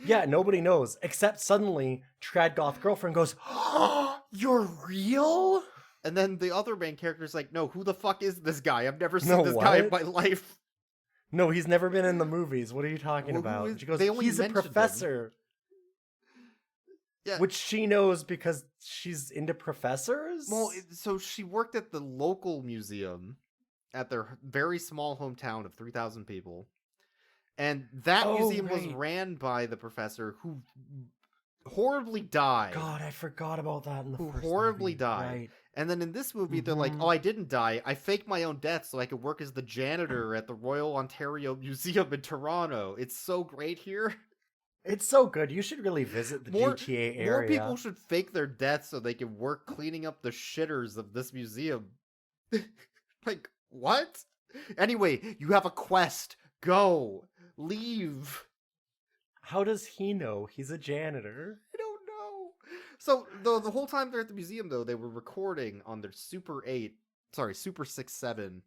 Yeah, nobody knows, except suddenly Tradgoth girlfriend goes, oh, you're real? And then the other main character's like, no, who the fuck is this guy? I've never seen this guy in my life. No, he's never been in the movies. What are you talking about? She goes, he's a professor. Yeah. Which she knows because she's into professors? Well, so she worked at the local museum at their very small hometown of 3,000 people. And that museum was ran by the professor who horribly died. God, I forgot about that in the first horribly movie. died. Right. And then in this movie, they're like, oh, I didn't die. I faked my own death so I could work as the janitor at the Royal Ontario Museum in Toronto. It's so great here. It's so good. You should really visit the GTA area. More people should fake their deaths so they can work cleaning up the shitters of this museum. Like, what? Anyway, you have a quest. Go. Leave. How does he know? He's a janitor. I don't know. So the whole time they're at the museum, though, they were recording on their Super 6-7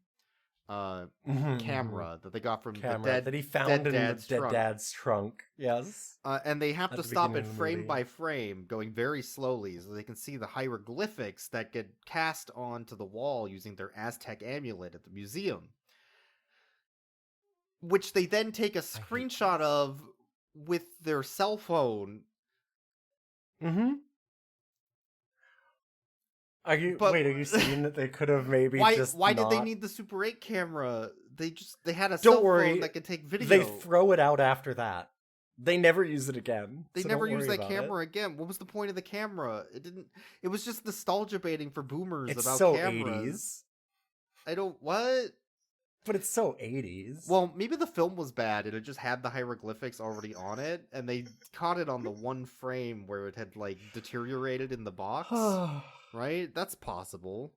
camera that they got from the dead that he found in the dead dad's trunk. Yes. And they have to stop it frame by frame, going very slowly, so they can see the hieroglyphics that get cast onto the wall using their Aztec amulet at the museum, which they then take a screenshot of with their cell phone. Are you seeing that they could have maybe why did they need the Super 8 camera? They had a cell phone that could take video. They throw it out after that. They never use it again. They never use that camera again. What was the point of the camera? It was just nostalgia baiting for boomers about so cameras. 80s. What? But it's so 80s. Well, maybe the film was bad and it just had the hieroglyphics already on it, and they caught it on the one frame where it had like deteriorated in the box. Right? That's possible.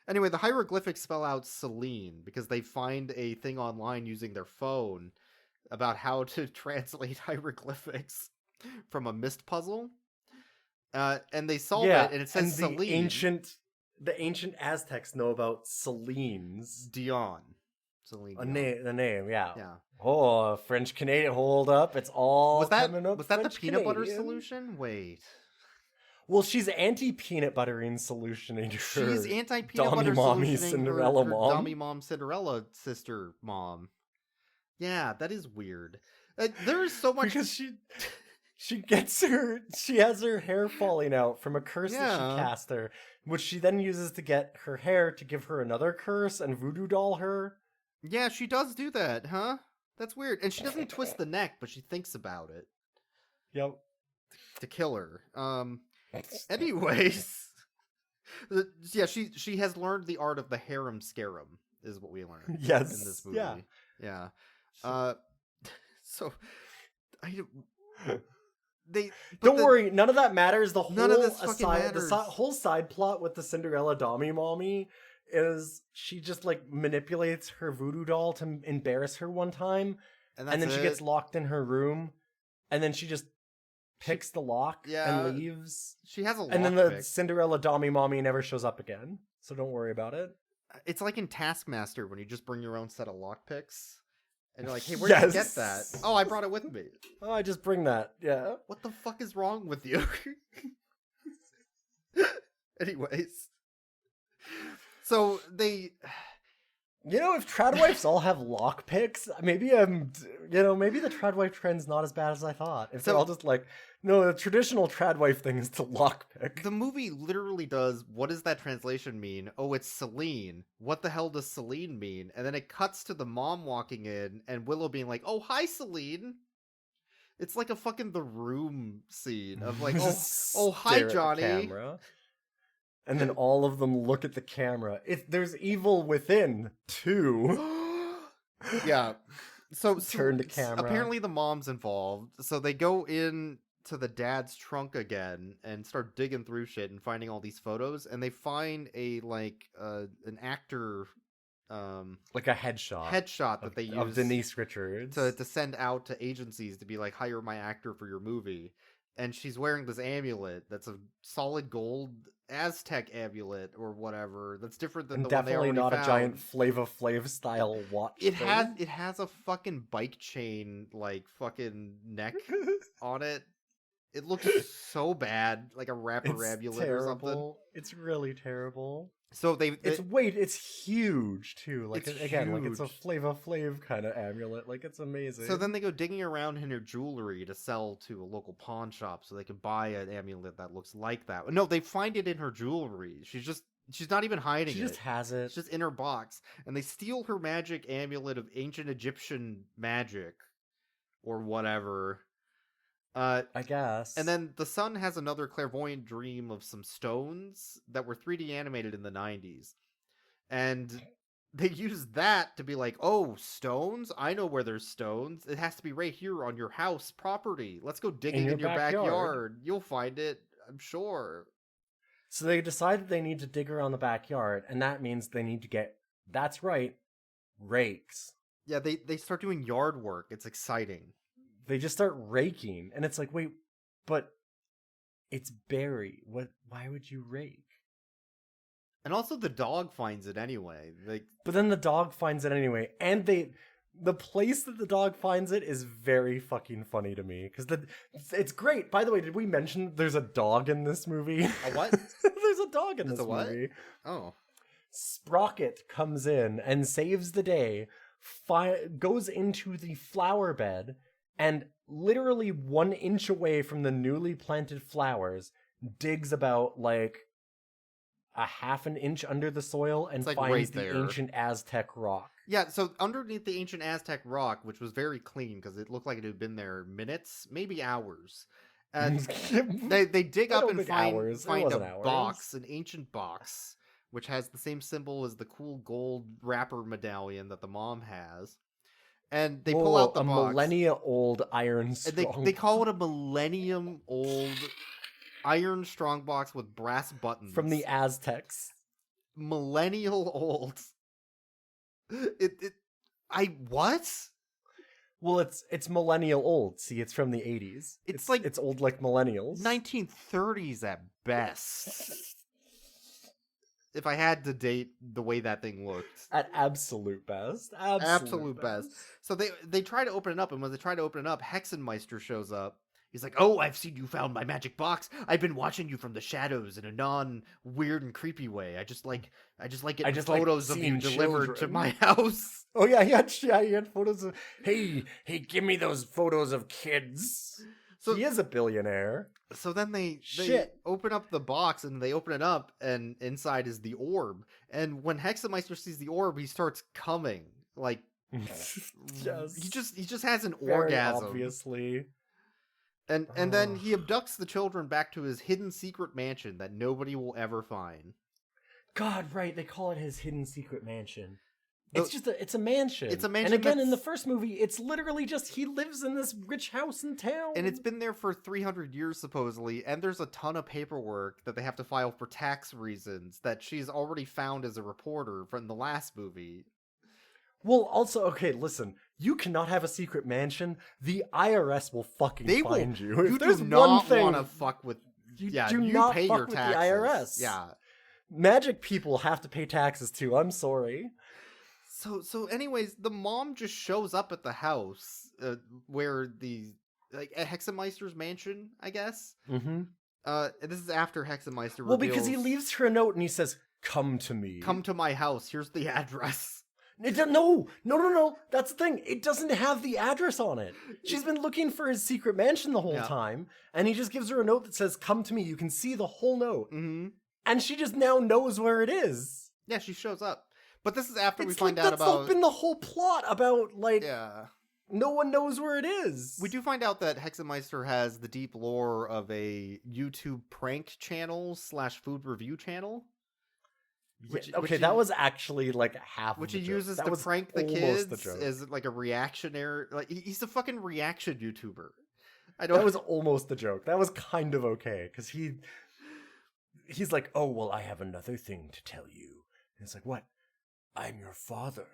Anyway, the hieroglyphics spell out Celine because they find a thing online using their phone about how to translate hieroglyphics from a mist puzzle. And they solve it, and it says Celine. The ancient Aztecs know about Celine's. Dion. Celine Dion. The name, yeah. Yeah. Oh, French Canadian, hold up. It's all coming up. Was that the peanut butter solution? Wait. Well, she's anti-peanut buttering solutioning her. She's anti-peanut butter mommy solutioning Cinderella her mom. Dummy mom Cinderella sister mom. Yeah, that is weird. There is so much because she has her hair falling out from a curse that she cast her, which she then uses to get her hair to give her another curse and voodoo doll her. Yeah, she does do that, huh? That's weird. And she doesn't twist the neck, but she thinks about it. Yep. To kill her. Anyways. Yeah, she has learned the art of the harem scarum, is what we learned in this movie. Yeah. So don't worry, none of that matters. The whole whole side plot with the Cinderella Dommy Mommy is she just like manipulates her voodoo doll to embarrass her one time, and then she gets locked in her room, and then she just picks the lock and leaves. She has a lock and then the Cinderella Dommy Mommy never shows up again, so don't worry about it. It's like in Taskmaster when you just bring your own set of lock picks. And you're like, hey, where did you get that? Oh, I brought it with me. Oh, I just bring that. Yeah. What the fuck is wrong with you? Anyways. So they... if Tradwives all have lock picks, maybe maybe the Tradwife trend's not as bad as I thought. If they're all just like, no, the traditional Tradwife thing is to lock pick. The movie literally does, what does that translation mean? Oh, it's Celine. What the hell does Celine mean? And then it cuts to the mom walking in and Willow being like, oh, hi, Celine. It's like a fucking The Room scene of like, oh hi, Johnny. And then all of them look at the camera. There's evil within, too. Yeah. So turn to camera. Apparently the mom's involved. So they go in to the dad's trunk again and start digging through shit and finding all these photos. And they find an actor... like a headshot that they use of Denise Richards to send out to agencies to be like, hire my actor for your movie. And she's wearing this amulet that's a solid gold Aztec amulet or whatever. That's different than the one they already found. Definitely not a giant Flava Flav style watch. It has a fucking bike chain like fucking neck on it. It looks so bad, like a rapper amulet or something. It's really terrible. So it's huge too. Like it's again, huge. like it's a Flava Flav kind of amulet. Like it's amazing. So then they go digging around in her jewelry to sell to a local pawn shop so they can buy an amulet that looks like that. No, they find it in her jewelry. She's not even hiding it. She just has it. It's just in her box. And they steal her magic amulet of ancient Egyptian magic or whatever. I guess. And then the son has another clairvoyant dream of some stones that were 3D animated in the 90s. And they use that to be like, oh, stones? I know where there's stones. It has to be right here on your house property. Let's go digging in your backyard. You'll find it, I'm sure. So they decide that they need to dig around the backyard, and that means they need to get, that's right, rakes. Yeah, they start doing yard work. It's exciting. They just start raking, and it's like, wait, but it's Barry. Why would you rake? And also the dog finds it anyway. But then the dog finds it anyway, and the place that the dog finds it is very fucking funny to me, because it's great. By the way, did we mention there's a dog in this movie? A what? There's a dog in this movie. Oh. Sprocket comes in and saves the day, goes into the flower bed, and literally 1 inch away from the newly planted flowers, digs about like a half an inch under the soil and finds the ancient Aztec rock. Yeah, so underneath the ancient Aztec rock, which was very clean because it looked like it had been there minutes, maybe hours. And they dig up and find a box, an ancient box, which has the same symbol as the cool gold wrapper medallion that the mom has. And they pull out the box. A millennia-old iron strong. They call it a millennium-old iron strong box with brass buttons. From the Aztecs. Millennial old. What? Well, it's millennial old. See, it's from the 80s. It's old like millennials. 1930s at best. If I had to date the way that thing looked. At absolute best. Absolute best. So they try to open it up, and when they try to open it up, Hexenmeister shows up He's like, "Oh, I've seen you found my magic box. I've been watching you from the shadows in a non-weird and creepy way. I just like getting photos of you delivered to my house." Oh yeah, he had photos of. Hey, give me those photos of kids. So he is a billionaire. So then they open up the box and they open it up and inside is the orb. And when Hexameister sees the orb, he starts coming. Like he just has an orgasm. Obviously. And then he abducts the children back to his hidden secret mansion that nobody will ever find. God, right, they call it his hidden secret mansion. It's a mansion. It's a mansion. And again, in the first movie, it's literally just he lives in this rich house in town. And it's been there for 300 years, supposedly, and there's a ton of paperwork that they have to file for tax reasons that she's already found as a reporter from the last movie. Well, also, okay, listen, you cannot have a secret mansion. The IRS will fucking find you. You do not want to fuck with... You pay your taxes. With the IRS. Yeah. Magic people have to pay taxes too, I'm sorry. So anyways, the mom just shows up at the house where at Hexameister's mansion, I guess. Mm-hmm. This is after Hexameister reveals... Well, because he leaves her a note and he says, "Come to me. Come to my house. Here's the address." No. That's the thing. It doesn't have the address on it. She's been looking for his secret mansion the whole time, and he just gives her a note that says, "Come to me." You can see the whole note. Mm-hmm. And she just now knows where it is. Yeah, she shows up. But this is after we find out that's about... been the whole plot about, no one knows where it is. We do find out that Hexameister has the deep lore of a YouTube prank channel / food review channel. That was actually half which he uses to prank the kids as like a reactionary... he's a fucking reaction YouTuber. That was almost the joke. That was kind of okay, because he's like, "Oh, well, I have another thing to tell you." And it's like, "What?" "I'm your father."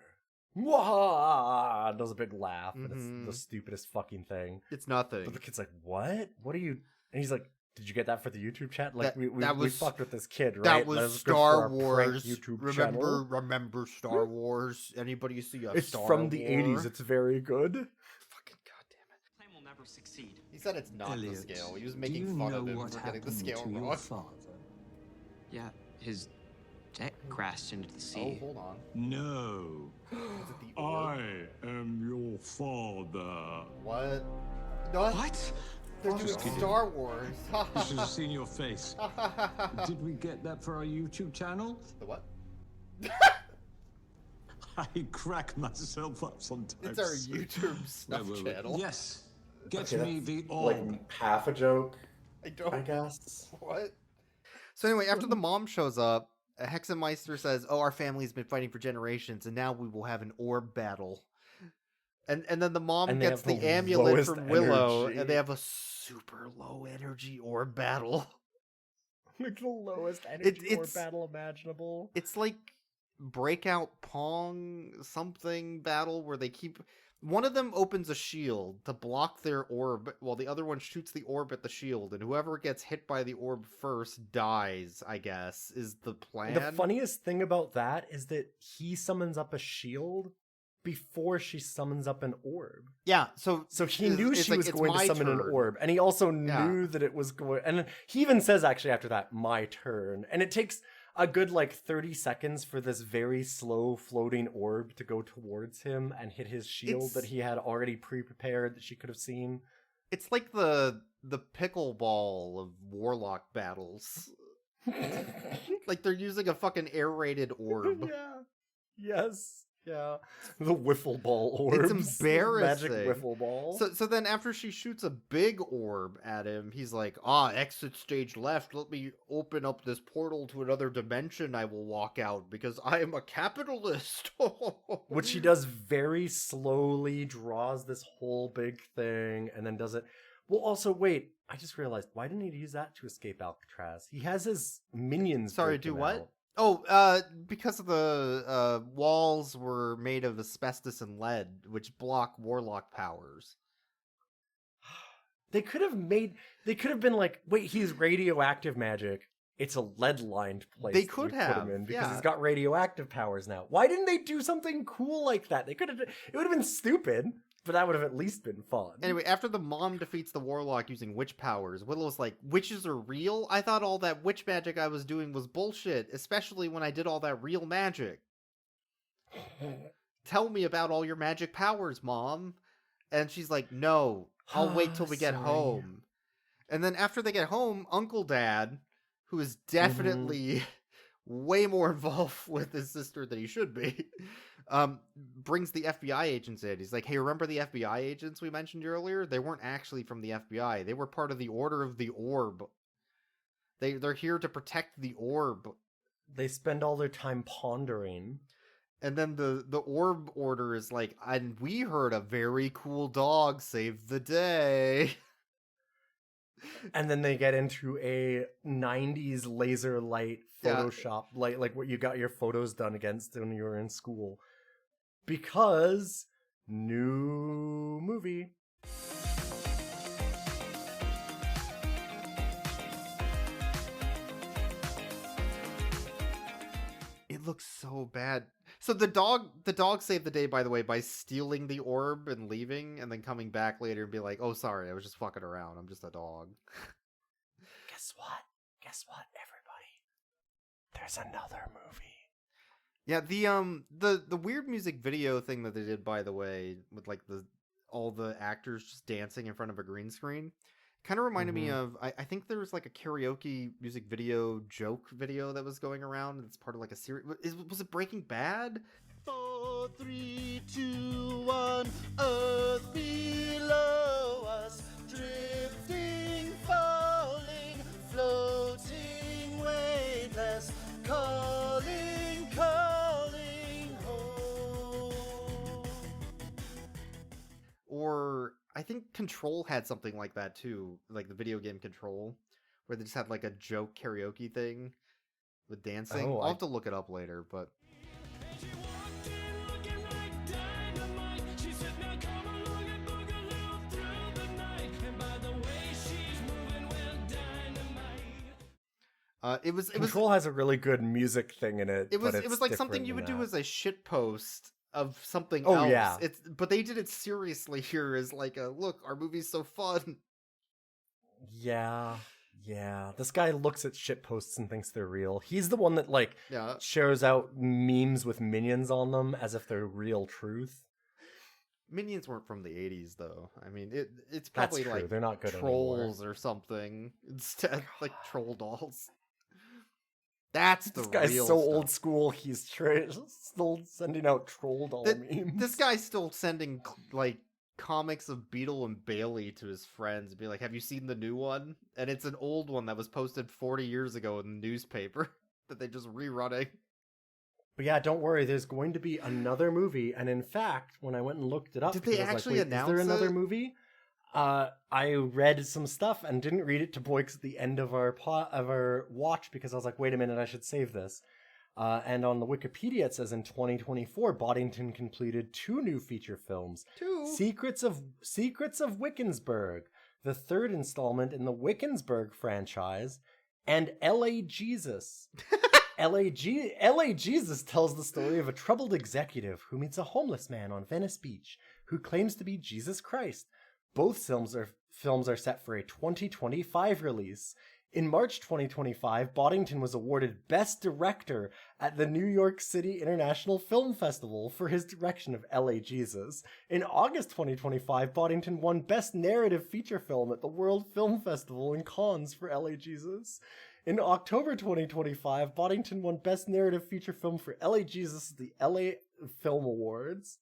Wah! Does a big laugh, and it's the stupidest fucking thing. It's nothing. But the kid's like, "What? What are you?" And he's like, "Did you get that for the YouTube chat? We fucked with this kid, right? That was Star Wars. YouTube Remember Star Wars? Anybody see a It's Star from Wars? the 80s. It's very good." Fucking goddamn it! Plan will never succeed. He said it's not the scale. He was making fun of him for getting the scale wrong. Yeah, his jet crashed into the sea. Oh, hold on. No. I am your father. What? What? They're doing Star Wars. You should have seen your face. Did we get that for our YouTube channel? The what? I crack myself up sometimes. It's our YouTube stuff channel. Yes. Get me the orb. Like half a joke, I guess. What? So anyway, after the mom shows up, Hexameister says, "Oh, our family's been fighting for generations, and now we will have an orb battle." And then the mom gets the amulet from Willow, and they have a super low energy orb battle. Like the lowest energy orb battle imaginable. It's like Breakout Pong something battle where they keep... One of them opens a shield to block their orb, while the other one shoots the orb at the shield, and whoever gets hit by the orb first dies, I guess, is the plan. The funniest thing about that is that he summons up a shield before she summons up an orb. Yeah, so he knew she was going to summon an orb, and he also knew that it was going... And he even says, actually, after that, "My turn." And it takes a good 30 seconds for this very slow floating orb to go towards him and hit his shield that he had already pre-prepared that she could have seen. It's like the pickleball of Warlock battles. Like they're using a fucking air-rated orb. Yeah. Yes. Yeah. The wiffle ball orbs. It's embarrassing. Magic wiffle ball. So then after she shoots a big orb at him, he's like, exit stage left. Let me open up this portal to another dimension I will walk out because I am a capitalist. Which he does very slowly, draws this whole big thing, and then does it. Well, also, wait, I just realized, why didn't he use that to escape Alcatraz? He has his minions. Sorry, do what? Out. Oh, because of the walls were made of asbestos and lead, which block Warlock powers. They could have been like, wait, he's radioactive magic. It's a lead-lined place. They could have, put him in because he's got radioactive powers now. Why didn't they do something cool like that? They could have. It would have been stupid. But that would have at least been fun. Anyway, after the mom defeats the Warlock using witch powers, Willow's like, witches are real? I thought all that witch magic I was doing was bullshit, especially when I did all that real magic. Tell me about all your magic powers, Mom. And she's like, no, I'll wait till we get home. And then after they get home, Uncle Dad, who is definitely way more involved with his sister than he should be, brings the FBI agents in. He's like, hey, remember the FBI agents we mentioned earlier? They weren't actually from the FBI. They were part of the Order of the Orb. They're here to protect the orb. They spend all their time pondering. And then the orb order is like, and we heard a very cool dog saved the day. And then they get into a 90s laser light Photoshop, like what you got your photos done against when you were in school. Because new movie. It looks so bad. So the dog saved the day, by the way, by stealing the orb and leaving, and then coming back later and be like, "Oh, sorry, I was just fucking around. I'm just a dog." Guess what, everybody? There's another movie. Yeah, the weird music video thing that they did, by the way, with like all the actors just dancing in front of a green screen, kind of reminded me of, I think there was like a karaoke music video joke video that was going around. It's part of like a series. Was it Breaking Bad? 4, 3, 2, 1, Earth below us, drifting, falling, floating, weightless, calling, calling home. Or I think Control had something like that too, like the video game Control, where they just had like a joke karaoke thing with dancing. I'll have to look it up later, but Control has a really good music thing in it. It was like something you would do as a shit post of something else. Yeah. But they did it seriously here as like a, look, our movie's so fun. Yeah. This guy looks at shit posts and thinks they're real. He's the one that like shares out memes with minions on them as if they're real truth. Minions weren't from the 80s though. I mean, it's probably like they're not good trolls anymore. Or something instead, like troll dolls. That's the this guy's real so stuff. Old school. He's still sending out troll doll memes. This guy's still sending like comics of Beetle and Bailey to his friends, be like, "Have you seen the new one?" And it's an old one that was posted 40 years ago in the newspaper that they just rerunning. But yeah, don't worry. There's going to be another movie, and in fact, when I went and looked it up, did they actually announce is there another it? Movie? I read some stuff and didn't read it to Boyks at the end of our watch because I was like, wait a minute, I should save this. And on the Wikipedia it says in 2024, Boddington completed 2 new feature films: Secrets of Wickensburg, the 3rd installment in the Wickensburg franchise, and L.A. Jesus. L.A. Jesus tells the story of a troubled executive who meets a homeless man on Venice Beach who claims to be Jesus Christ. Both films are set for a 2025 release. In March 2025, Boddington was awarded Best Director at the New York City International Film Festival for his direction of L.A. Jesus. In August 2025, Boddington won Best Narrative Feature Film at the World Film Festival in Cannes for L.A. Jesus. In October 2025, Boddington won Best Narrative Feature Film for L.A. Jesus at the L.A. Film Awards.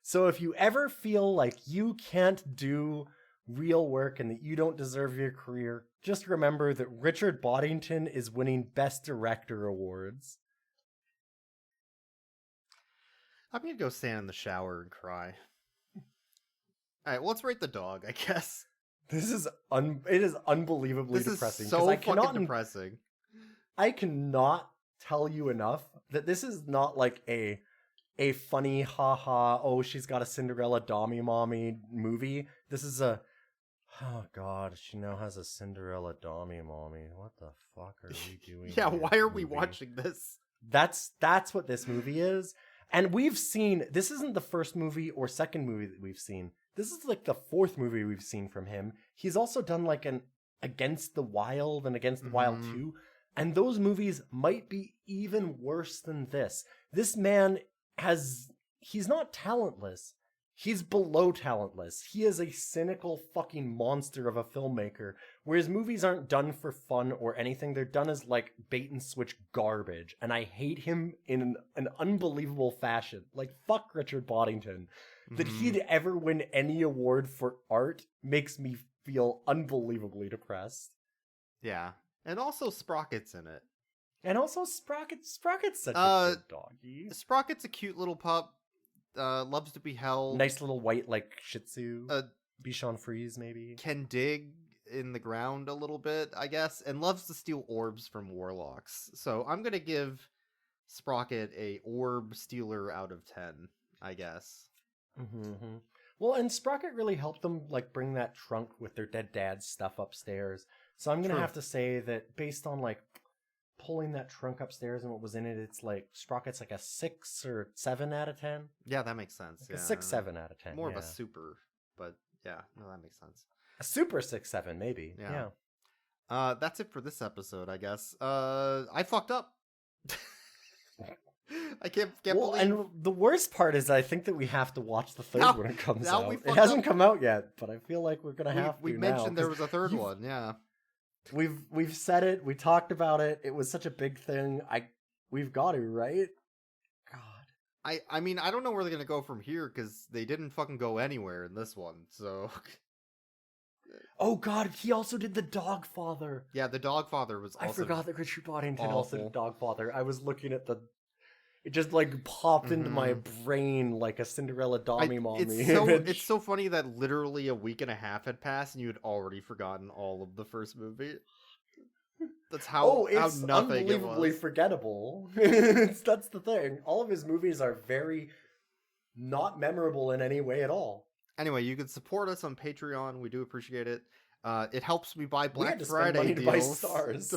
So if you ever feel like you can't do real work and that you don't deserve your career, just remember that Richard Boddington is winning Best Director awards. I'm gonna go stand in the shower and cry. Alright, well, let's rate the dog, I guess. It is unbelievably depressing. This is so fucking depressing. I cannot tell you enough that this is not like a funny, haha, oh, she's got a Cinderella Dommy Mommy movie. This is oh god, she now has a Cinderella Dommy Mommy. What the fuck are we doing? Yeah, why are we watching this? That's what this movie is. And we've seen, this isn't the first movie or second movie that we've seen. This is like the fourth movie we've seen from him. He's also done like an Against the Wild and Against the Wild 2. And those movies might be even worse than this. This man he's not talentless. He's below talentless. He is a cynical fucking monster of a filmmaker, where his movies aren't done for fun or anything. They're done as like bait and switch garbage. And I hate him in an unbelievable fashion. Like, fuck Richard Boddington. That he'd ever win any award for art makes me feel unbelievably depressed. Yeah. And also Sprocket's in it. And also Sprocket's such a good doggy. Sprocket's a cute little pup. Loves to be held. Nice little white, like, Shih Tzu. Bichon Frise, maybe. Can dig in the ground a little bit, I guess. And loves to steal orbs from warlocks. So I'm going to give Sprocket a orb stealer out of 10, I guess. Mm-hmm. Well, and Sprocket really helped them, like, bring that trunk with their dead dad's stuff upstairs. So I'm going to have to say that based on, like, pulling that trunk upstairs and what was in it, it's like Sprocket's like a 6 or 7 out of 10. Yeah, that makes sense. Like a 6-7 out of 10. More of a super, but yeah, no, that makes sense. A super 6-7, maybe. Yeah. That's it for this episode, I guess. I fucked up. I can't believe. And the worst part is, I think that we have to watch the third when it comes out. It hasn't come out yet, but I feel like we're gonna have to. We mentioned there was a third one. Yeah, we've said it. We talked about it. It was such a big thing. We've got to, right? God. I mean, I don't know where they're gonna go from here because they didn't fucking go anywhere in this one. So. Oh God, he also did the Dogfather. Yeah, the Dogfather was. I forgot that Richard Boddington awful. also did Dogfather. I was looking at it just like popped into my brain like a Cinderella Dommy mommy. It's so funny that literally a week and a half had passed and you had already forgotten all of the first movie. That's how it's nothing unbelievably it was. Forgettable. That's the thing. All of his movies are very not memorable in any way at all. Anyway, you can support us on Patreon. We do appreciate it. It helps me buy Black Friday Friday to deals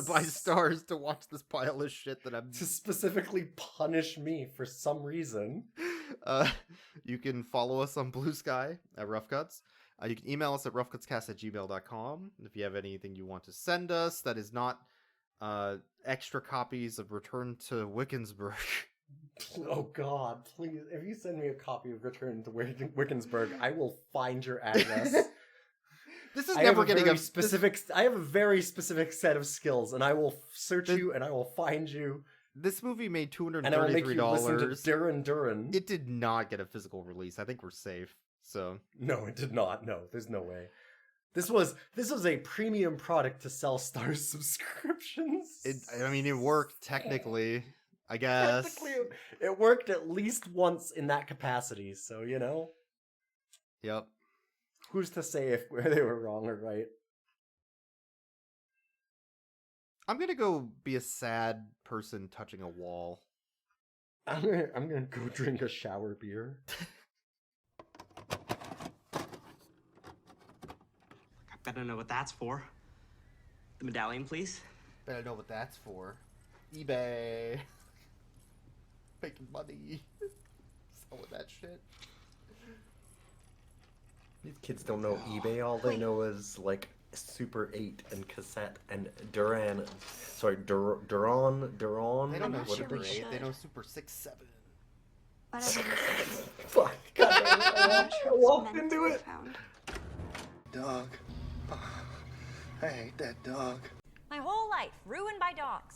buy stars to watch this pile of shit that I'm to specifically punish me for some reason. You can follow us on Blue Sky at Rough Cuts. You can email us at roughcutscast@gmail.com if you have anything you want to send us that is not extra copies of Return to Wickensburg. Oh God, please! If you send me a copy of Return to Wickensburg, I will find your address. This is never getting a specific. I have a very specific set of skills, and I will search you, and I will find you. This movie made $233. And I will make you listen to Duran. It did not get a physical release. I think we're safe. So no, it did not. No, there's no way. This was a premium product to sell Stars subscriptions. It worked technically. I guess. Technically, it worked at least once in that capacity. So Yep. Who's to say if they were wrong or right? I'm gonna go be a sad person touching a wall. I'm gonna go drink a shower beer. I better know what that's for. The medallion, please. Better know what that's for. eBay. Making money. Selling that shit. These kids don't know eBay. All they know is like Super 8 and cassette and Duran. Sorry, Duran. They don't know Super 8. They know Super 6, 7. Fuck. God, I walked into it. Dog. Oh, I hate that dog. My whole life ruined by dogs.